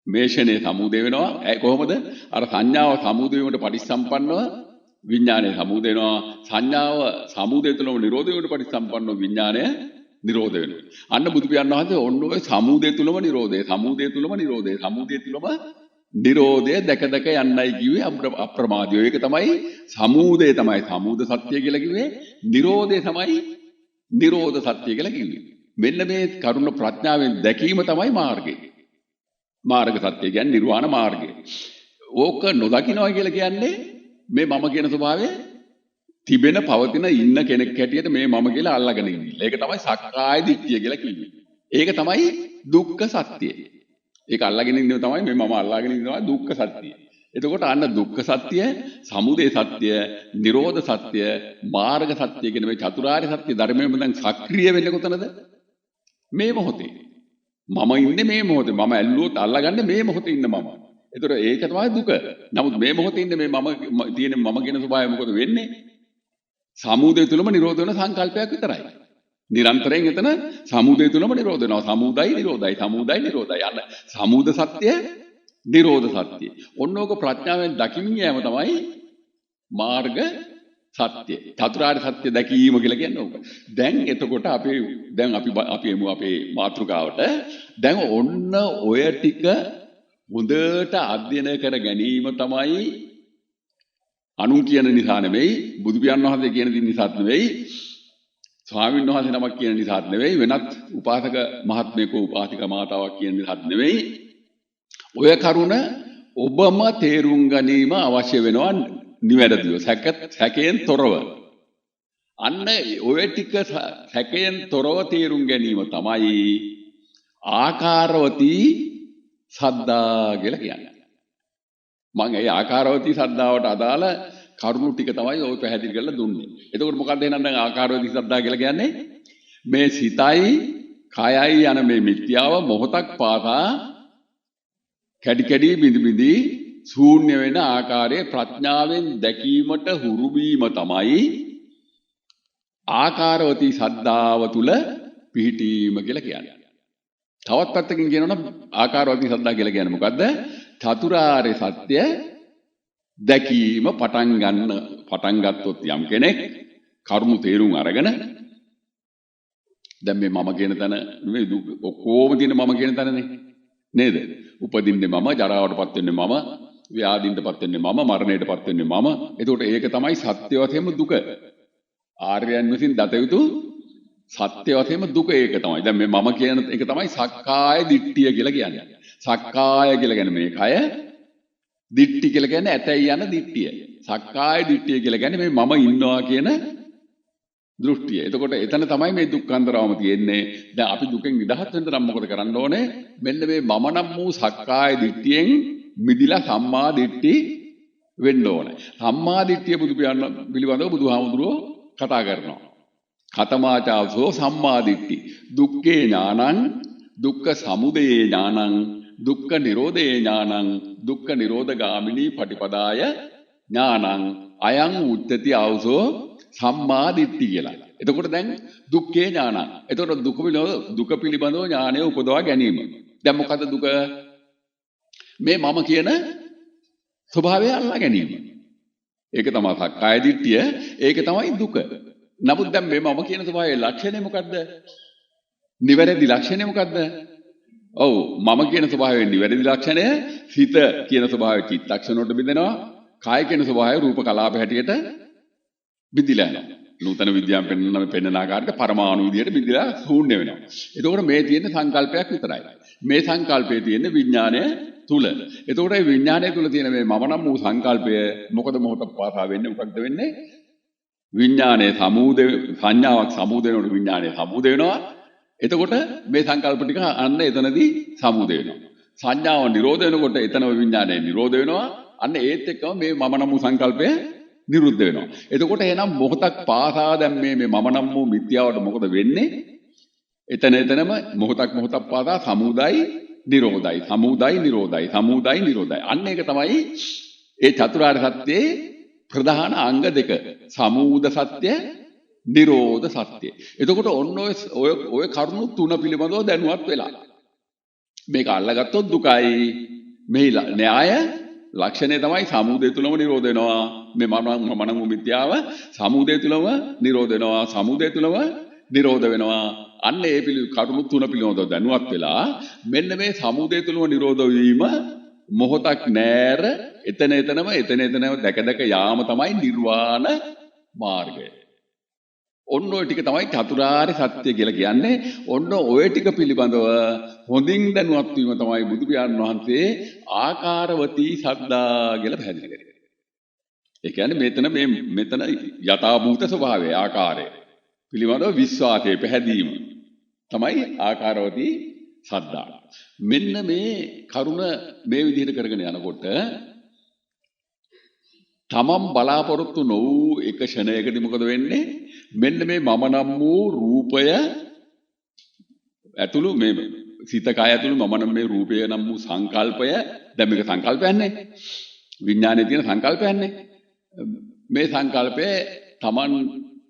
මේෂනේ සමුදය වෙනවා. කොහොමද? අර සංඥාව සමුදය වීමට පටිච්චසම්පන්නව විඥානය සමුදය වෙනවා. සංඥාව සමුදය තුළම නිරෝධය වීමට පටිච්චසම්පන්නව විඥානය නිරෝධ වෙනවා. අන්න බුදු පියාණන් වහන්සේ ඔන්න ඔය සමුදය තුළම නිරෝධය, සමුදය තුළම නිරෝධය, සමුදය තුළම නිරෝධය දැක දැක යන්නයි කිව්වේ අප්‍රමාදීව. ඒක තමයි සමුදය, තමයි සමුද සත්‍ය කියලා කිව්වේ. නිරෝධය තමයි නිරෝධ සත්‍ය කියලා කිව්වේ. මෙන්න මේ කරුණ ප්‍රඥාවෙන් දැකීම තමයි මාර්ගය. මාර්ග සත්‍ය කියන්නේ නිර්වාණ මාර්ගය. ඕක නොදකින්නවා කියලා කියන්නේ මේ මම කියන ස්වභාවය තිබෙන පවතින ඉන්න කෙනෙක් හැටියට මේ මම කියලා අල්ලගෙන ඉන්නේ. ඒක තමයි සක්කාය දිට්ඨිය කියලා කිව්වේ. ඒක තමයි දුක්ඛ සත්‍යය. ඒක අල්ලගෙන ඉන්නේ තමයි මේ මම අල්ලාගෙන ඉන්නවා දුක්ඛ සත්‍යය. එතකොට අන්න දුක්ඛ සත්‍ය, සමුදය සත්‍ය, නිරෝධ සත්‍ය, මාර්ග සත්‍ය කියන මේ චතුරාර්ය සත්‍ය ධර්මයෙන් දැන් සක්‍රිය වෙන්නේ කොතනද? මේ මොහොතේ. මම ඉන්නේ මේ මොහොතේ. මම ඇල්ලුවොත් අල්ලගන්නේ මේ මොහොතේ ඉන්න මම. එතකොට ඒක තමයි දුක. නමුත් මේ මොහොතේ ඉන්නේ මේ මම තියෙන මම කියන ස්වභාවය මොකද වෙන්නේ? සමුදය තුලම නිරෝධ වෙන සංකල්පයක් විතරයි. නිරන්තරයෙන් එතන සමුදය තුලම නිරෝධ වෙනවා. සමුදයි නිරෝධයි, සමුදයි නිරෝධයි. අන්න සමුද සත්‍ය, නිරෝධ සත්‍ය. ඔන්නෝක ප්‍රඥාවෙන් දකින්න යෑම තමයි මාර්ග සත්‍ය. චතුරාර්ය සත්‍ය දැකීම කියලා කියන්නේ ඕක. දැන් එතකොට අපි එමු අපේ මාතෘකාවට. දැන් ඔන්න ඔය ටික හොඳට අධ්‍යයනය කර ගැනීම තමයි අනුන් කියන නිසා නෙවෙයි, බුදු පියාණන් වහන්සේ කියන නිසාත් නෙවෙයි, ස්වාමීන් වහන්සේ නමක් කියන නිසාත් නෙවෙයි, වෙනත් උපාසක මහත්මයෙකු උපාසික මාතාවක් කියන නිසාත් නෙවෙයි. ඔය කරුණ ඔබම තේරුම් ගැනීම අවශ්‍ය වෙනවා නිවැරදිව, සැකයෙන් තොරව. අන්න ඔය ටික සැකයෙන් තොරව තේරුම් ගැනීම තමයි ආකාරවතී සද්ධා කියලා කියන්නේ. මම ඒ ආකාරවතී සද්ධාවට අදාළ කරුණු ටික තමයි ඔය පැහැදිලි කරලා දුන්නේ. එතකොට මොකක්ද එහෙනම් දැන් ආකාරවතී සද්ධා කියලා කියන්නේ? මේ සිතයි කයයි යන මේ මිත්‍යාව මොහොතක් පාසා කැඩි කැඩි බිඳි බිඳි ශූන්‍ය වෙන ආකාරයේ ප්‍රඥාවෙන් දැකීමට හුරු වීම තමයි ආකාරවතී සද්ධාව තුල පිහිටීම කියලා කියන්නේ. තවත් පැත්තකින් කියනවනම් ආකාරවතී සද්ධා කියලා කියන්නේ මොකද්ද? චතුරාර්ය සත්‍ය දැකීම පටන් ගත්තොත් යම් කෙනෙක් කරුණු තේරුම් අරගෙන දැන් මේ මම කියන තැන නෙවෙයි ඔක්කොම තියෙන මම කියන තැනනේ නේද? උපදින්නේ මම, ජරාවටපත් වෙන්නේ මම, ව්‍යාධින්ටපත් වෙන්නේ මම, මරණයටපත් වෙන්නේ මම. එතකොට ඒක තමයි සත්‍ය වශයෙන්ම දුක. ආර්යයන් විසින් දත යුතු සත්‍ය වශයෙන්ම දුක ඒක තමයි. දැන් මේ මම කියන එක තමයි සක්කාය දිට්ඨිය කියලා කියන්නේ. සක්කාය කියලා කියන්නේ මේ කය, දිට්ඨි කියලා කියන්නේ ඇතැයි යන දිට්ඨිය. සක්කාය දිට්ඨිය කියලා කියන්නේ මේ මම ඉන්නවා කියන දෘෂ්ටිය. එතකොට එතන තමයි මේ දුක්ඛන්දරවම තියෙන්නේ. දැන් අපි දුකෙන් නිදහස් වෙන්න නම් මොකද කරන්න ඕනේ? මෙන්න මේ මම නම් වූ සක්කාය දිට්ඨියෙන් මිදිලා සම්මා දිට්ඨි වෙන්න ඕනේ. සම්මා දිට්ඨිය බුදු පියාණන් පිළිබඳව බුදුහාමුදුරුවෝ කතා කරනවා. කතමාචාසෝ සම්මා දිට්ඨි. දුක්ඛේ ඥානං, දුක්ඛ සමුදයේ ඥානං, දුක්ඛ නිරෝධේ ඥානං, දුක්ඛ නිරෝධගාමිනී පටිපදාය ඥානං අයං උච්චති ආවසෝ සම්මා දිට්ඨි කියලා. එතකොට දැන් දුක්ඛේ ඥානං. එතකොට දුක පිළිබඳව ඥානය උපදවා ගැනීම. දැන් මොකද දුක? මේ මම කියන ස්වභාවය අල්ලා ගැනීම. ඒක තමයි සක්කාය දිට්ඨිය. ඒක තමයි දුක. නමුත් දැන් මේ මම කියන ස්වභාවයේ ලක්ෂණය මොකද්ද? නිවැරදි ලක්ෂණය මොකද්ද? ඔව් මම කියන ස්වභාවයේ නිවැරදි ලක්ෂණය සිත කියන ස්වභාවය චිත්තක්ෂණ වලට බෙදෙනවා. කාය කියන ස්වභාවය රූප කලාප හැටියට බෙදිලා යනවා. නූතන විද්‍යාවෙන් පෙන්වන ආකාරයට පරමාණු විදියට බෙදිලා ශූන්‍ය වෙනවා. එතකොට මේ තියෙන සංකල්පයක් විතරයි. මේ සංකල්පයේ තියෙන විඥානය තුල. එතකොට මේ විඥානය තුල තියෙන මේ මම නම් වූ සංකල්පය මොකද මොහොතක් පාසා වෙන්නේ මොකක්ද වෙන්නේ? විඥානයේ සමුදය සංඥාවක් සමුදය වෙනකොට විඥානයේ සමුදය වෙනවා. එතකොට මේ සංකල්ප ටික අන්න එතනදී සමුදය වෙනවා. සංඥාව නිරෝධ වෙනකොට එතන විඥානය නිරෝධ වෙනවා. අන්න ඒත් එක්කම මේ මම නම් වූ සංකල්පය නිරුද්ධ වෙනවා. එතකොට එහෙනම් මොහොතක් පාසා දැන් මේ මම නම් වූ මිත්‍යාවට මොකද වෙන්නේ? එතනම මොහොතක් පාසා සමුදයි නිරෝධයි සමුදයි නිරෝධයි සමුදයි නිරෝධයි. අන්න ඒක තමයි ඒ චතුරාර්ය සත්‍යයේ ප්‍රධාන අංග දෙක. සමුද සත්‍ය නිරෝධ සත්‍ය. එතකොට ඔන්න ඔය කරුණු තුන පිළිබඳව දැනුවත් වෙලා. මේක අල්ලගත්තොත් දුකයි. මේ න්‍යාය ලක්ෂණය තමයි සමුදය තුලම නිරෝධ වෙනවා. මේ මනෝ මිත්‍යාව සමුදය තුලම නිරෝධ වෙනවා. සමුදය තුලම නිරෝධ වෙනවා. අන්න ඒ කරුණු තුන පිළිබඳව දැනුවත් වෙලා මෙන්න මේ සමුදය තුලම නිරෝධ වීම මොහොතක් නෑර එතනම දැක යාම තමයි නිර්වාණ මාර්ගය. ඔන්න ඔය ටික තමයි චතුරාර්ය සත්‍ය කියලා කියන්නේ. ඔන්න ඔය ටික පිළිබඳව හොඳින් දැනුවත් වීම තමයි බුදු පියාණන් වහන්සේ ආකාරවතී සද්දා කියලා පැහැදිලි කරන්නේ. ඒ කියන්නේ මෙතන යථාභූත ස්වභාවය ආකාරය පිළිබඳව විශ්වාසය පැහැදීම තමයි ආකාරවතී සද්දා. මෙන්න මේ කරුණ මේ විදිහට කරගෙන යනකොට තමන් බලාපොරොත්තු නොවූ එක ෂණයකදී මොකද වෙන්නේ? මෙන්න මේ මම නම් වූ රූපය ඇතුළු මේ සිත කය ඇතුළු මම නම් මේ රූපය නම් වූ සංකල්පය දැන් මේක සංකල්පයන්නේ විඥානයේ තියෙන සංකල්පයන්නේ මේ සංකල්පය තමන්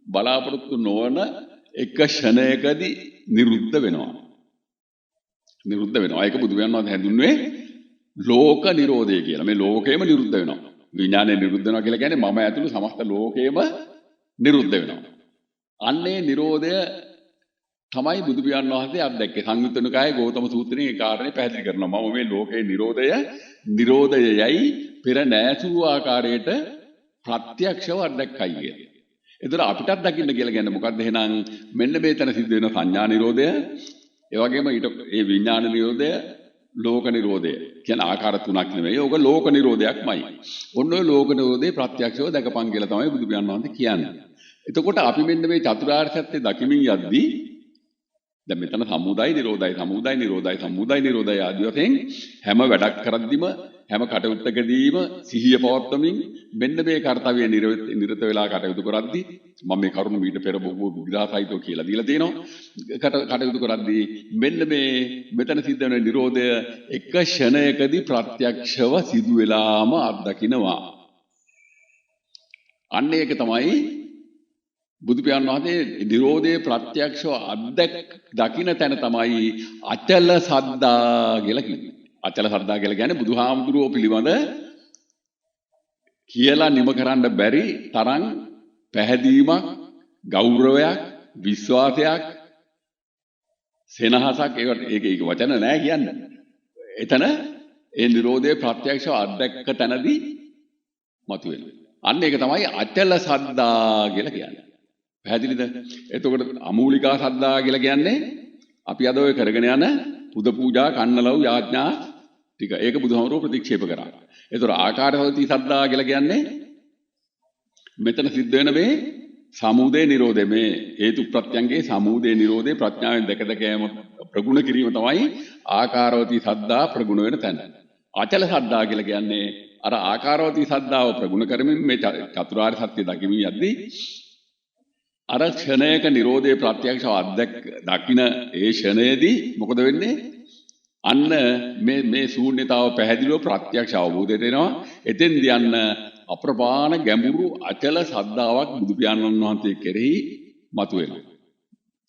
බලාපොරොත්තු නොවන එක ෂණයකදී නිරුද්ධ වෙනවා. ඒක බුදු වෙනවා හැඳුන්වන්නේ ලෝක නිරෝධය කියලා. මේ ලෝකයම නිරුද්ධ වෙනවා. විඥානය නිරුද්ධ වෙනවා කියලා කියන්නේ මම ඇතුළු සමස්ත ලෝකයම නිරුද්ධ වෙනවා. අන්නේ නිරෝධය තමයි බුදු පියාණන් වහන්සේ අත්දැක්කේ. සංයුත්ත නිකායේ ගෞතම සූත්‍රයේ ඒ කාරණේ පැහැදිලි කරනවා. මම මේ ලෝකේ නිරෝධයයි පෙර නැසූ ආකාරයට ප්‍රත්‍යක්ෂව අත්දැක්කයි කියලා. ඒතර අපිටත් දකින්න කියලා කියන්නේ මොකද්ද එහෙනම්? මෙන්න මේතන සිද්ධ වෙන සංඥා නිරෝධය, ඒ වගේම ඒ විඥාන නිරෝධය, ලෝක නිරෝධය කියන ආකාර තුනක් නෙමෙයි. ඕක ලෝක නිරෝධයක්මයි. ඔන්න ඔය ලෝක නිරෝධේ ප්‍රත්‍යක්ෂව දැකපන් කියලා තමයි බුදු පියාණන් වහන්සේ කියන්නේ. එතකොට අපි මෙන්න මේ චතුරාර්ය සත්‍ය දකිමින් යද්දී දැන් මෙතන සමුදයි නිරෝධයි ආදී වශයෙන් හැම වැඩක් කරද්දිම හැම කටයුත්තකදීම සිහිය පවත්වමින් මෙන්න මේ කාර්යය නිරත වෙලා කටයුතු කරද්දී මම මේ කරුණ මීට පෙර බොහෝ විලාසයිතෝ කියලා දීලා තියෙනවා. කටයුතු කරද්දී මෙන්න මේ මෙතන සිද්ධ වෙන නිරෝධය එක ෂණයකදී ප්‍රත්‍යක්ෂව සිදු වෙලාම අත්දකින්නවා. අන්න ඒක තමයි බුදු පියාණන් වහන්සේ නිරෝධයේ ප්‍රත්‍යක්ෂව දකින්න තැන තමයි අචල සද්දා කියලා කියන්නේ. අචල සද්දා කියලා කියන්නේ බුදුහාමුදුරුවෝ පිළිබඳ කියලා නිම කරන්න බැරි තරම් පැහැදීමක්, ගෞරවයක්, විශ්වාසයක්, සෙනහසක් ඒක වචන නෑ කියන්නේ. එතන ඒ නිරෝධයේ ප්‍රත්‍යක්ෂව අත්දැක්ක තැනදී මතුවෙනවා. අන්න ඒක තමයි අචල සද්දා කියලා කියන්නේ. පැහැදිලිද? එතකොට අමූලිකා සද්දා කියලා කියන්නේ අපි අද ඔය කරගෙන යන පුද පූජා කන්නලව් යාඥා ටික. ඒක බුදුහාමුදුරුවෝ ප්‍රතික්ෂේප කරා. එතකොට ආකාරවතී සද්දා කියලා කියන්නේ මෙතන සිද්ධ වෙන මේ සමුදය නිරෝධය, මේ හේතු ප්‍රත්‍යංගයේ සමුදය නිරෝධය ප්‍රඥාවෙන් දැක යෑම ප්‍රගුණ කිරීම තමයි ආකාරවතී සද්දා ප්‍රගුණ වෙන තැන. අචල සද්දා කියලා කියන්නේ අර ආකාරවතී සද්දාව ප්‍රගුණ කරමින් මේ චතුරාර්ය සත්‍ය දකිමින් යද්දී අර ක්ෂණයක නිරෝධයේ ප්‍රත්‍යක්ෂව දකින්න ඒ ක්ෂණයේදී මොකද වෙන්නේ? අන්න මේ ශූන්‍යතාව පැහැදිලිව ප්‍රත්‍යක්ෂ අවබෝධයට එනවා. එතෙන්දී යන්න අප්‍රපාණ ගැඹුරු අචල සද්දාවක් බුදු පියාණන් වහන්සේ කෙරෙහි මතුවෙනවා.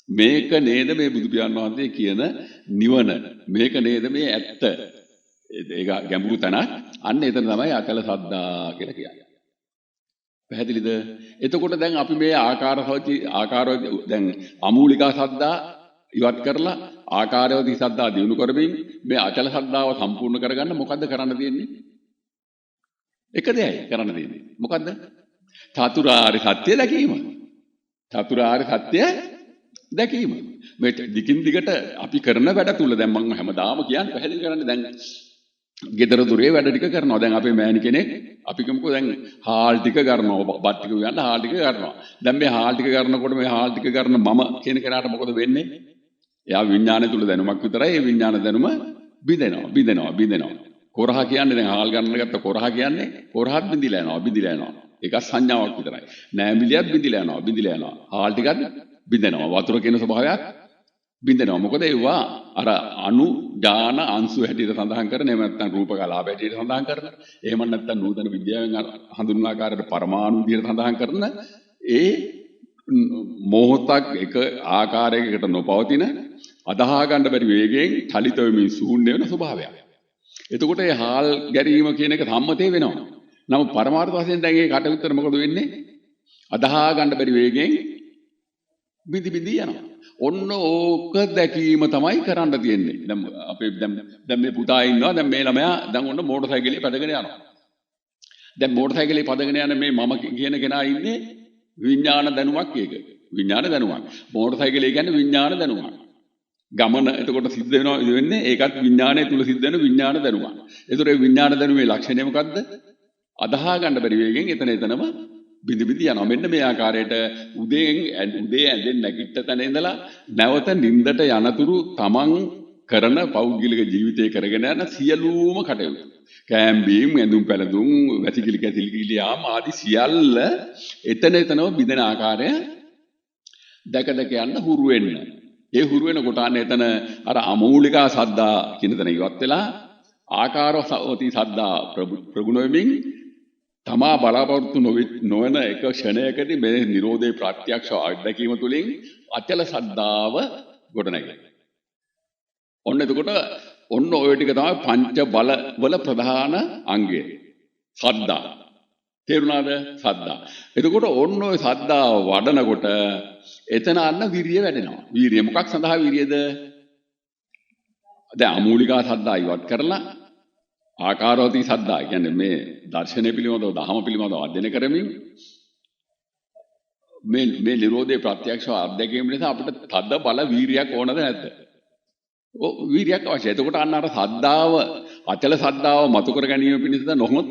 මේක නේද මේ බුදු පියාණන් වහන්සේ කියන නිවන? මේක නේද මේ ඇත්ත? ඒක ගැඹුරු තැනක්. අන්න එතන තමයි අචල සද්දා කියලා කියන්නේ. පැහැදිලිද? එතකොට දැන් අපි මේ ආකාරවදී දැන් අමූලිකා සද්දා ඉවත් කරලා ආකාරවදී සද්දා දිනු කරමින් මේ අචල සද්දාව සම්පූර්ණ කරගන්න මොකද්ද කරන්න තියෙන්නේ? එක දෙයයි කරන්න තියෙන්නේ. මොකද්ද? චතුරාර්ය සත්‍ය දැකීම. චතුරාර්ය සත්‍ය දැකීම. මේ දිගින් දිගට අපි කරන වැඩ තුල දැන් මම හැමදාම කියන්නේ පැහැදිලි කරන්නේ දැන් ගෙදර දොරේ වැඩ ටික කරනවා. දැන් අපේ මෑණි කෙනෙක් අපි කියමුකෝ දැන් හාල් ටික කරනවා. බත් ටික උයන්න හාල් ටික කරනවා. දැන් මේ හාල් ටික කරනකොට මේ හාල් ටික කරන මම කියන කෙනාට මොකද වෙන්නේ? එයා විඥානය තුල දැනුමක් විතරයි. ඒ විඥාන දැනුම බිඳෙනවා. කොරහ කියන්නේ දැන් හාල් ගන්න ගත්ත කොරහ කියන්නේ කොරහත් බිඳිලා යනවා. ඒක සංඥාවක් විතරයි. නෑමිලියත් බිඳිලා යනවා. හාල් ටිකත් බිඳෙනවා. වතුර කියන ස්වභාවයත් බිඳෙනවා. මොකද ඒවා අර අණු ඥාන අංශු හැටියට සඳහන් කරන, එහෙම නැත්නම් රූපකලාප හැටියට සඳහන් කරන, එහෙම නැත්නම් නූතන විද්‍යාවෙන් හඳුන්වන ආකාරයට පරමාණු විදියට සඳහන් කරන ඒ මොහොතක් එක ආකාරයකට නොපවතින අදහා ගන්න බැරි වේගයෙන් චලිත වෙමින් ශූන්‍ය වෙන ස්වභාවයක්. එතකොට ඒ හාල් ගැරීම කියන එක සම්මතේ වෙනවා. නමුත් පරමාර්ථ වශයෙන් දැන් ඒ කටවිතර මොකද වෙන්නේ? අදහා ගන්න බැරි වේගයෙන් බිඳි යනවා. ඔන්න ඕක දැකීම තමයි කරන්න තියෙන්නේ. දැන් අපේ දැන් මේ පුතා ඉන්නවා. දැන් මේ ළමයා දැන් ඔන්න මෝටර් සයිකලේ පදගෙන යනවා. දැන් මෝටර් සයිකලේ පදගෙන යන මේ මම කියන කෙනා ඉන්නේ විඥාන දැනුමක් ඒක. විඥාන දැනුමක්. මෝටර් සයිකලේ කියන්නේ විඥාන දැනුමක්. ගමන එතකොට සිද්ධ වෙන්නේ ඒකත් විඥානය තුල සිද්ධ වෙන විඥාන දැනුමක්. ඒතර ඒ විඥාන දැනුමේ ලක්ෂණය මොකද්ද? අදහා ගන්න බැරි වේගෙන් එතනම බිඳි යනවා. මෙන්න මේ ආකාරයට උදේ ඇඳෙන් නැගිට තැන ඉඳලා නැවත නිින්දට යනතුරු තමන් කරන පෞද්ගලික ජීවිතය කරගෙන යන සියලුම කටයුතු, කෑම්බීම්, ඇඳුම් පැළඳුම්, වැසිකිලි කැසිලි යාම ආදී සියල්ල එතනම බිඳෙන ආකාරය දැක යන්න හුරු වෙන්න. ඒ හුරු වෙනකොට අන්න එතන අර අමූලිකා සද්දා කියන තැන ඉවත් වෙලා ආකාරවති සද්දා ප්‍රගුණ වෙමින් තමා බලාපොරොත්තු නොවන එක ක්ෂණයකදී මේ නිරෝධේ ප්‍රත්‍යක්ෂ අත්දැකීම තුළින් අචල සද්දාව ගොඩනැගෙනවා. ඔන්න එතකොට ඔන්න ඔය ටික තමයි පංච බල වල ප්‍රධාන අංගය. සද්දා. තේරුණාද? සද්දා. එතකොට ඔන්න ඔය සද්දාව වඩනකොට එතන අන්න විරිය වැඩෙනවා. විරිය මොකක් සඳහා විරියද? දැන් අමූලිකා සද්දා ඉවත් කරලා ආකාරවතී සද්දා කියන්නේ මේ දර්ශනය පිළිබඳව දහම පිළිබඳව අධ්‍යයනය කරමින් මේ නිරෝධයේ ප්‍රත්‍යක්ෂව අත්දැකීම නිසා අපිට තද බල වීරියක් ඕනද නැද්ද? ඔව් වීරියක් අවශ්‍යයි. එතකොට අන්න අර සද්දාව අචල සද්දාව මතු කර ගැනීම පිණිසද නොහොත්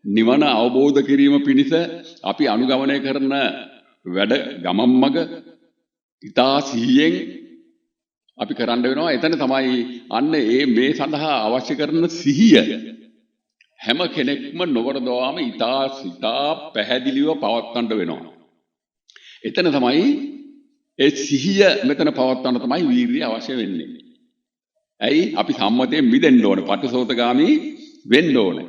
නිවන අවබෝධ කිරීම පිණිස අපි අනුගමනය කරන වැඩ ගමන් මඟ ඉතා සිහියෙන් අපි කරන්න වෙනවා. එතන තමයි අන්න මේ සඳහා අවශ්‍ය කරන සිහිය හැම කෙනෙක්ම නොවරදවාම ඉතා පැහැදිලිව පවත්වන්න වෙනවා. එතන තමයි ඒ සිහිය මෙතන පවත්වන්න තමයි වීරිය අවශ්‍ය වෙන්නේ. ඇයි? අපි සම්මතයෙන් මිදෙන්න ඕනේ. පටිසෝතගාමී වෙන්න ඕනේ.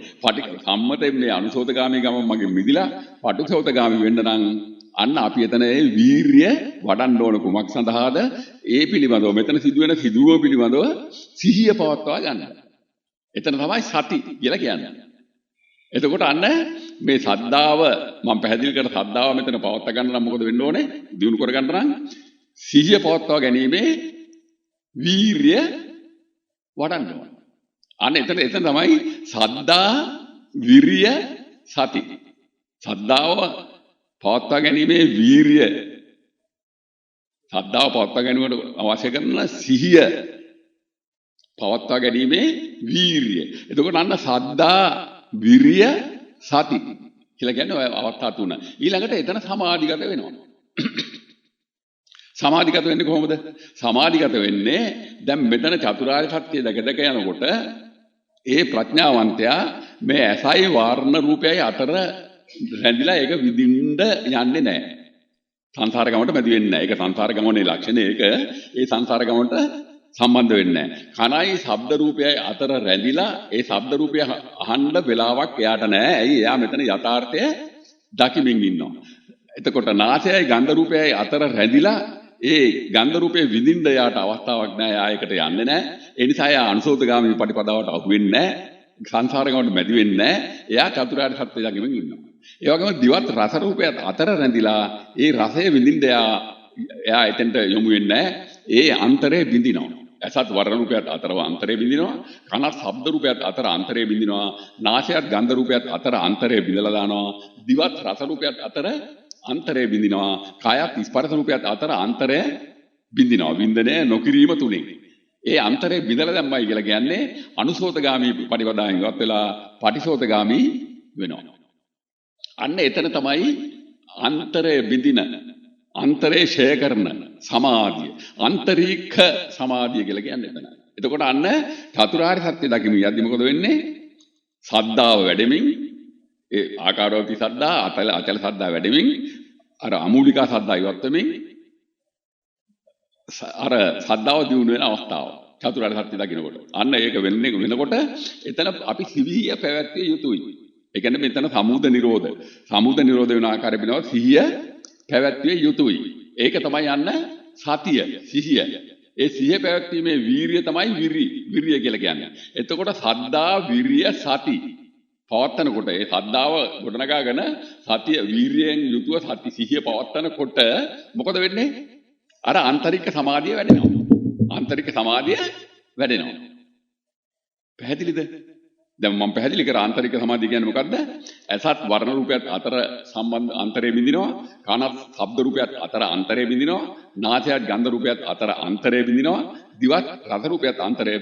සම්මතයෙන් මේ අනුසෝතගාමී ගමන් මගේ මිදිලා පටිසෝතගාමී වෙන්න නම් අන්න අපි එතන ඒ වීරිය වඩන්න ඕන. කුමක් සඳහාද? ඒ පිළිබඳව මෙතන සිදුවෙන සිදුවීම පිළිබඳව සිහිය පවත්වා ගන්න. එතන තමයි සති කියලා කියන්නේ. එතකොට අන්න මේ සද්දාව මම පැහැදිලි කර සද්දාව මෙතන පවත්වා ගන්න නම් මොකද වෙන්න ඕනේ? දිනු කර ගන්න නම් සිහිය පවත්වා ගැනීමේ වීරිය වඩන්න ඕනේ. අන්න එතන තමයි සද්දා විරිය සති. සද්දාව පවත්වා ගැනීමේ වීරිය, සද්දාව පවත්වා ගැනීමට අවශ්‍ය කරන සිහිය පවත්වා ගැනීමේ වීරිය. එතකොට අන්න සද්දා විරිය සති කියලා කියන්නේ ඔය අවස්ථා තුන. ඊළඟට එතන සමාධිගත වෙනවා. සමාධිගත වෙන්නේ කොහොමද? සමාධිගත වෙන්නේ දැන් මෙතන චතුරාර්ය සත්‍ය දැක යනකොට ඒ ප්‍රඥාවන්තයා මේ ඇසයි වර්ණ රූපයයි අතර රැඳිලා ඒක විඳින්න යන්නේ නැහැ. සංසාර ගමනට මැදි වෙන්නේ නැහැ. ඒක සංසාර ගමනේ ලක්ෂණය. ඒක ඒ සංසාර ගමනට සම්බන්ධ වෙන්නේ නැහැ. කනයි ශබ්ද රූපයයි අතර රැඳිලා ඒ ශබ්ද රූපය අහන්න වෙලාවක් එයාට නැහැ. ඇයි? එයා මෙතන යථාර්ථය දකිමින් ඉන්නවා. එතකොට නාසයයි ගන්ධ රූපයයි අතර රැඳිලා ඒ ගන්ධ රූපේ විඳින්න එයාට අවස්ථාවක් නැහැ. එයා ඒකට යන්නේ නැහැ. ඒ නිසා එයා අනුසෝතගාමී පටිපදාවට අහු වෙන්නේ නැහැ. සංසාර ගමනට මැදි වෙන්නේ නැහැ. එයා චතුරාර්ය සත්‍ය දකිමින් ඉන්නවා. ඒ වගේම දිවත් රස රූපයත් අතර රැඳිලා ඒ රසය විඳින්න එයා එතෙන්ට යොමු වෙන්නේ නැහැ. ඒ අන්තරේ විඳිනවා. ඇසත් වර්ණ රූපයත් අතර අන්තරේ විඳිනවා. කනත් ශබ්ද රූපයත් අතර අන්තරේ විඳිනවා. නාසයත් ගන්ධ රූපයත් අතර අන්තරේ විඳලා දානවා. දිවත් රස රූපයත් අතර අන්තරේ විඳිනවා. කායත් ස්පර්ශ රූපයත් අතර අන්තරේ විඳිනවා. වින්දනය නොකිරීම තුලින්. ඒ අන්තරේ බිඳලා දැම්මයි කියලා කියන්නේ අනුසෝතගාමී පටිපදායෙන් ඉවත් වෙලා පටිසෝතගාමී වෙනවා. අන්න එතන තමයි අන්තරේ බිඳින අන්තරේ ෂය කරන සමාධිය අන්තරීක්ෂ සමාධිය කියලා කියන්නේ එතන. එතකොට අන්න චතුරාර්ය සත්‍ය දකිමින් යද්දි මොකද වෙන්නේ? සද්ධාව වැඩෙමින් ඒ ආකාරෝපී සද්ධා අචල සද්ධා වැඩෙමින් අර අමූලිකා සද්ධා ඉවත් වෙමින් අර සද්ධාව දියුණු වෙන අවස්ථාව චතුරාර්ය සත්‍ය දකින්නකොට අන්න ඒක වෙනකොට එතන අපි සිහිය පැවැත්විය යුතුයි. ඒ කියන්නේ මෙතන සමුද නිරෝධ වෙන ආකාරය වෙනවා සිහිය පැවැත්විය යුතුයි. ඒක තමයි යන්න සතිය සිහිය. ඒ සිහිය පැවැත්වීමේ වීරිය තමයි විරිය කියලා කියන්නේ. එතකොට සද්ධා විරිය සති පවත්තනකොට ඒ සද්ධාව ගොඩනගාගෙන සතිය වීරියෙන් යුතුව සති සිහිය පවත්තනකොට මොකද වෙන්නේ? අර ආන්තරික සමාධිය වැඩෙනවා. ආන්තරික සමාධිය වැඩෙනවා. පැහැදිලිද? දැන් මම පැහැදිලි කර ආන්තරික සමාධිය කියන්නේ මොකද්ද? ඇසත් වර්ණ රූපයත් අතර සම්බන්ධ අන්තරේ බිඳිනවා. කනත් ශබ්ද රූපයත් අතර අන්තරේ බිඳිනවා. නාසයත් ගන්ධ රූපයත් අතර අන්තරේ බිඳිනවා. දිවත් රස රූපයත්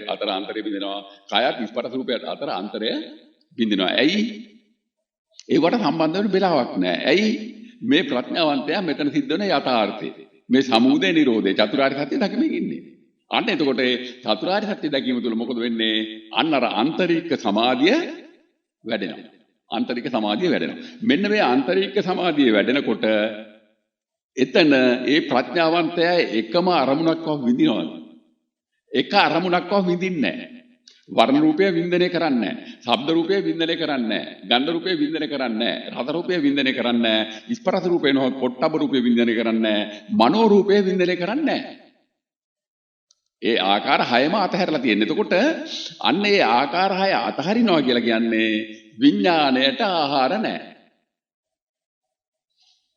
අතර අන්තරේ බිඳිනවා. කයත් ස්පර්ශ රූපයත් අතර අන්තරේ බිඳිනවා. ඇයි? ඒවට සම්බන්ධ වෙන වෙලාවක් නැහැ. ඇයි? මේ ප්‍රඥාවන්තයා මෙතන සිද්ධ වෙන යථාර්ථය. මේ සමුදය නිරෝධය චතුරාර්ය සත්‍ය දකිමින් ඉන්නේ. අන්න එතකොට චතුරාර්ය සත්‍ය දැකීම තුළ මොකද වෙන්නේ? අන්න අර ආන්තරික සමාධිය වැඩෙනවා. ආන්තරික සමාධිය වැඩෙනවා. මෙන්න මේ ආන්තරික සමාධිය වැඩෙනකොට එතන ඒ ප්‍රඥාවන්තයා එකම අරමුණක්ව විඳිනවද? එක අරමුණක්ව විඳින්නේ නැහැ. වර්ණ රූපය වින්දනය කරන්නේ නැහැ. ශබ්ද රූපය වින්දනය කරන්නේ නැහැ. ගන්ධ රූපය වින්දනය කරන්නේ නැහැ. රස රූපය වින්දනය කරන්නේ නැහැ. ස්පර්ශ රූපය නෝ පොට්ටබ්බ රූපය වින්දනය කරන්නේ නැහැ. මනෝ රූපය වින්දනය කරන්නේ නැහැ. ඒ ආකාර 6ම අතහැරලා තියෙනවා. එතකොට අන්න ඒ ආකාර 6 අතහරිනවා කියලා කියන්නේ විඥාණයට ආහාර නැහැ.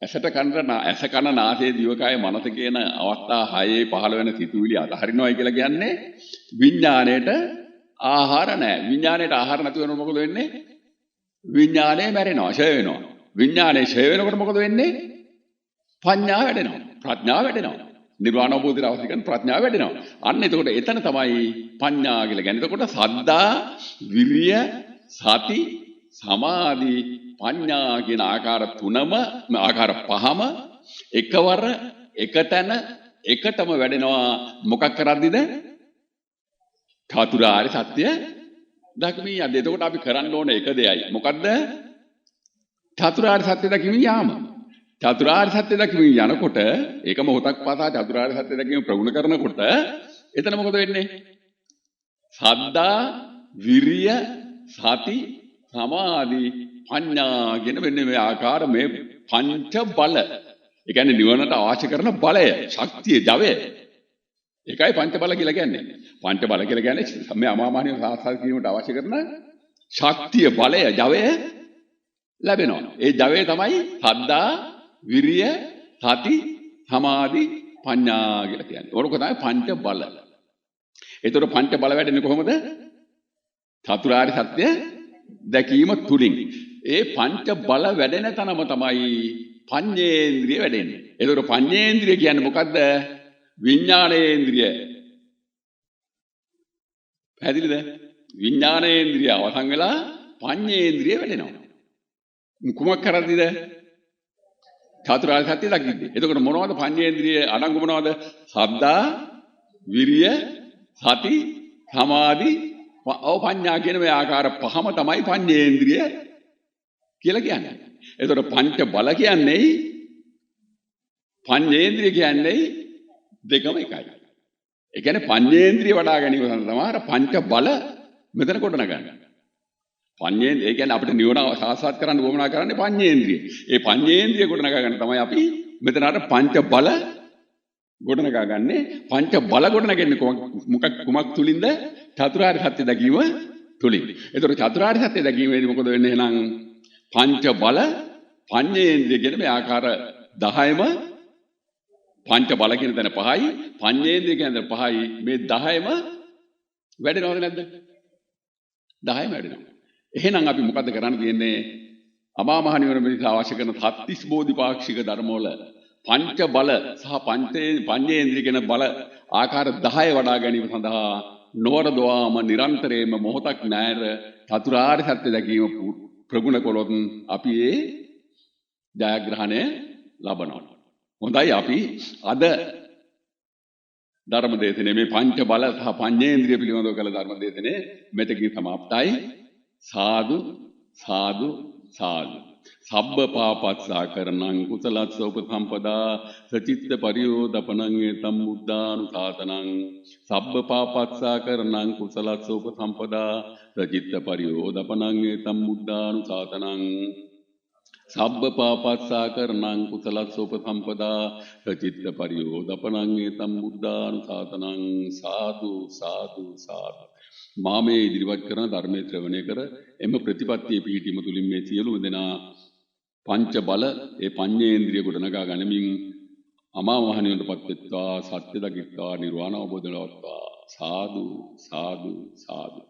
ඇස කන නාසය දිවකය මනස කියන අවස්ථා 6 පහළ වෙන සිතුවිලි අතහරිනවායි කියලා කියන්නේ විඥාණයට ආහාර නැහැ. විඥාණයට ආහාර නැති වෙනකොට මොකද වෙන්නේ? විඥාණය මැරෙනවා, ඡය වෙනවා. විඥාණය ඡය වෙනකොට මොකද වෙන්නේ? ප්‍රඥාව වැඩෙනවා. ප්‍රඥාව වැඩෙනවා. නිර්වාණ අවබෝධයට අවශ්‍ය කරන ප්‍රඥාව වැඩෙනවා. අන්න එතකොට එතන තමයි පඤ්ඤා කියලා කියන්නේ. එතකොට සද්දා, විරිය, සති, සමාධි, පඤ්ඤා කියන ආකාර ආකාර පහම එකවර එකතැන එකටම වැඩෙනවා. මොකක් කරද්දිද? චතුරාර්ය සත්‍ය දකිමින් යද්දී. එතකොට අපි කරන්න ඕන එක දෙයයි. මොකද්ද? චතුරාර්ය සත්‍ය දකිමින් යාම. චතුරාර්ය සත්‍ය දකිමින් යනකොට ඒක මොහොතක් පාසා චතුරාර්ය සත්‍ය දකිමින් ප්‍රගුණ කරනකොට එතන මොකද වෙන්නේ? සද්දා, විරිය, සති, සමාධි, පඤ්ඤා කියන මෙන්න මේ ආකාර මේ පංච බල. ඒ කියන්නේ නිවනට අවශ්‍ය කරන බලය, ශක්තිය, ජවය. ඒකයි පංච බල කියලා කියන්නේ. පංච බල කියලා කියන්නේ මේ අමාමානිය සාස්ත්‍ර කිරීමට අවශ්‍ය කරන ශක්තිය, බලය, ජවය ලැබෙනවා. ඒ ජවය තමයි සද්දා, විරිය, සති, සමාධි, පඤ්ඤා කියලා කියන්නේ. ඕක තමයි පංච බල. ඒතර පංච බල වැඩෙන්නේ කොහොමද? චතුරාර්ය සත්‍ය දැකීම තුලින්. ඒ පංච බල වැඩෙන තනම තමයි පඤ්ඤේන්ද්‍රිය වැඩෙන්නේ. ඒතර පඤ්ඤේන්ද්‍රිය කියන්නේ මොකද්ද? විඥානේන්ද්‍රිය. පැහැදිලිද? විඥානේන්ද්‍රිය අවසන් වෙලා පඤ්ඤේන්ද්‍රිය වැඩෙනවා. කුමක් කරද්දිද? චතුරාර්ය සත්‍ය දකිද්දී. එතකොට මොනවද පඤ්ඤේන්ද්‍රිය අඩංගු මොනවද? සද්දා, විරිය, සති, සමාධි, පඤ්ඤා කියන මේ ආකාර පහම තමයි පඤ්ඤේන්ද්‍රිය කියලා කියන්නේ. එතකොට පංච බල කියන්නේ පඤ්ඤේන්ද්‍රිය කියන්නේ දෙකම එකයි. ඒ කියන්නේ පඤ්ඤේන්ද්‍රිය වඩා ගැනීම සඳහා තමයි පංච බල මෙතන ගොඩනගන්නේ. පඤ්ඤේන්ද්‍රිය ඒ කියන්නේ අපිට නිවන සාක්ෂාත් කරන්න උවමනා කරන්නේ පඤ්ඤේන්ද්‍රිය. ඒ පඤ්ඤේන්ද්‍රිය ගොඩනගා ගන්න තමයි අපි මෙතන අර පංච බල ගොඩනගා ගන්නේ. පංච බල ගොඩනගන්නේ කුමක් තුලින්ද? චතුරාර්ය සත්‍ය දැකීම තුලින්. ඒතකොට චතුරාර්ය සත්‍ය දැකීමේදී මොකද වෙන්නේ එහෙනම්? පංච බල පඤ්ඤේන්ද්‍රිය කියන මේ ආකාර 10ම පංච බල කියන තැන 5යි, පඤ්ඤේන්ද්‍රිය කියන තැන 5යි. මේ 10ම වැඩෙනවද නැද්ද? 10ම වැඩෙනවා. එහෙනම් අපි මොකද්ද කරන්න තියෙන්නේ? අමා මහ නිවන පිණිස අවශ්‍ය කරන සත්‍තිස් බෝධිපාක්ෂික ධර්ම වල පංච බල සහ පංචේන්ද්‍රිය කියන බල ආකාර 10 වඩා ගැනීම සඳහා නොවරදවාම නිරන්තරයෙන්ම මොහොතක් නැර චතුරාර්ය සත්‍ය දැකීම ප්‍රගුණ කළොත් අපි ඒ ජයග්‍රහණය ලබනවා. හොඳයි අපි අද ධර්ම දේශනේ මේ පංච බල සහ පංචේන්ද්‍රිය පිළිබඳව කළ ධර්ම දේශනේ මෙතකින් સમાප්තයි. සාදු සාදු සාදු. සබ්බ පාපස්සා කරණං කුසලස්ස උපසම්පදා සචිත්ත පරියෝදපනං ඒතම් බුද්ධානුශාසනං. සබ්බ පාපස්සා කරණං කුසලස්ස උපසම්පදා සචිත්ත පරියෝදපනං ඒතම් බුද්ධානුශාසනං. සබ්බ පාපස්සා කරණං කුසලස්ස උපසම්පදා සචිත්ත පරියෝදපනං ඒතම් බුද්ධානුශාසනං. සාදු සාදු සාදු. මාමේ ඉදිරිපත් කරන ධර්මයේ ශ්‍රවණය කර එම ප්‍රතිපත්තියේ පිහිටීම තුලින් මේ සියලුම දෙනා පංච බල ඒ පඤ්ඤේන්ද්‍රිය ගොඩනගා ගනිමින් අමා මහ නිවනටපත් වෙත්වා සත්‍ය දකිත්වා නිර්වාණ අවබෝධ ලබත්වා. සාදු සාදු සාදු.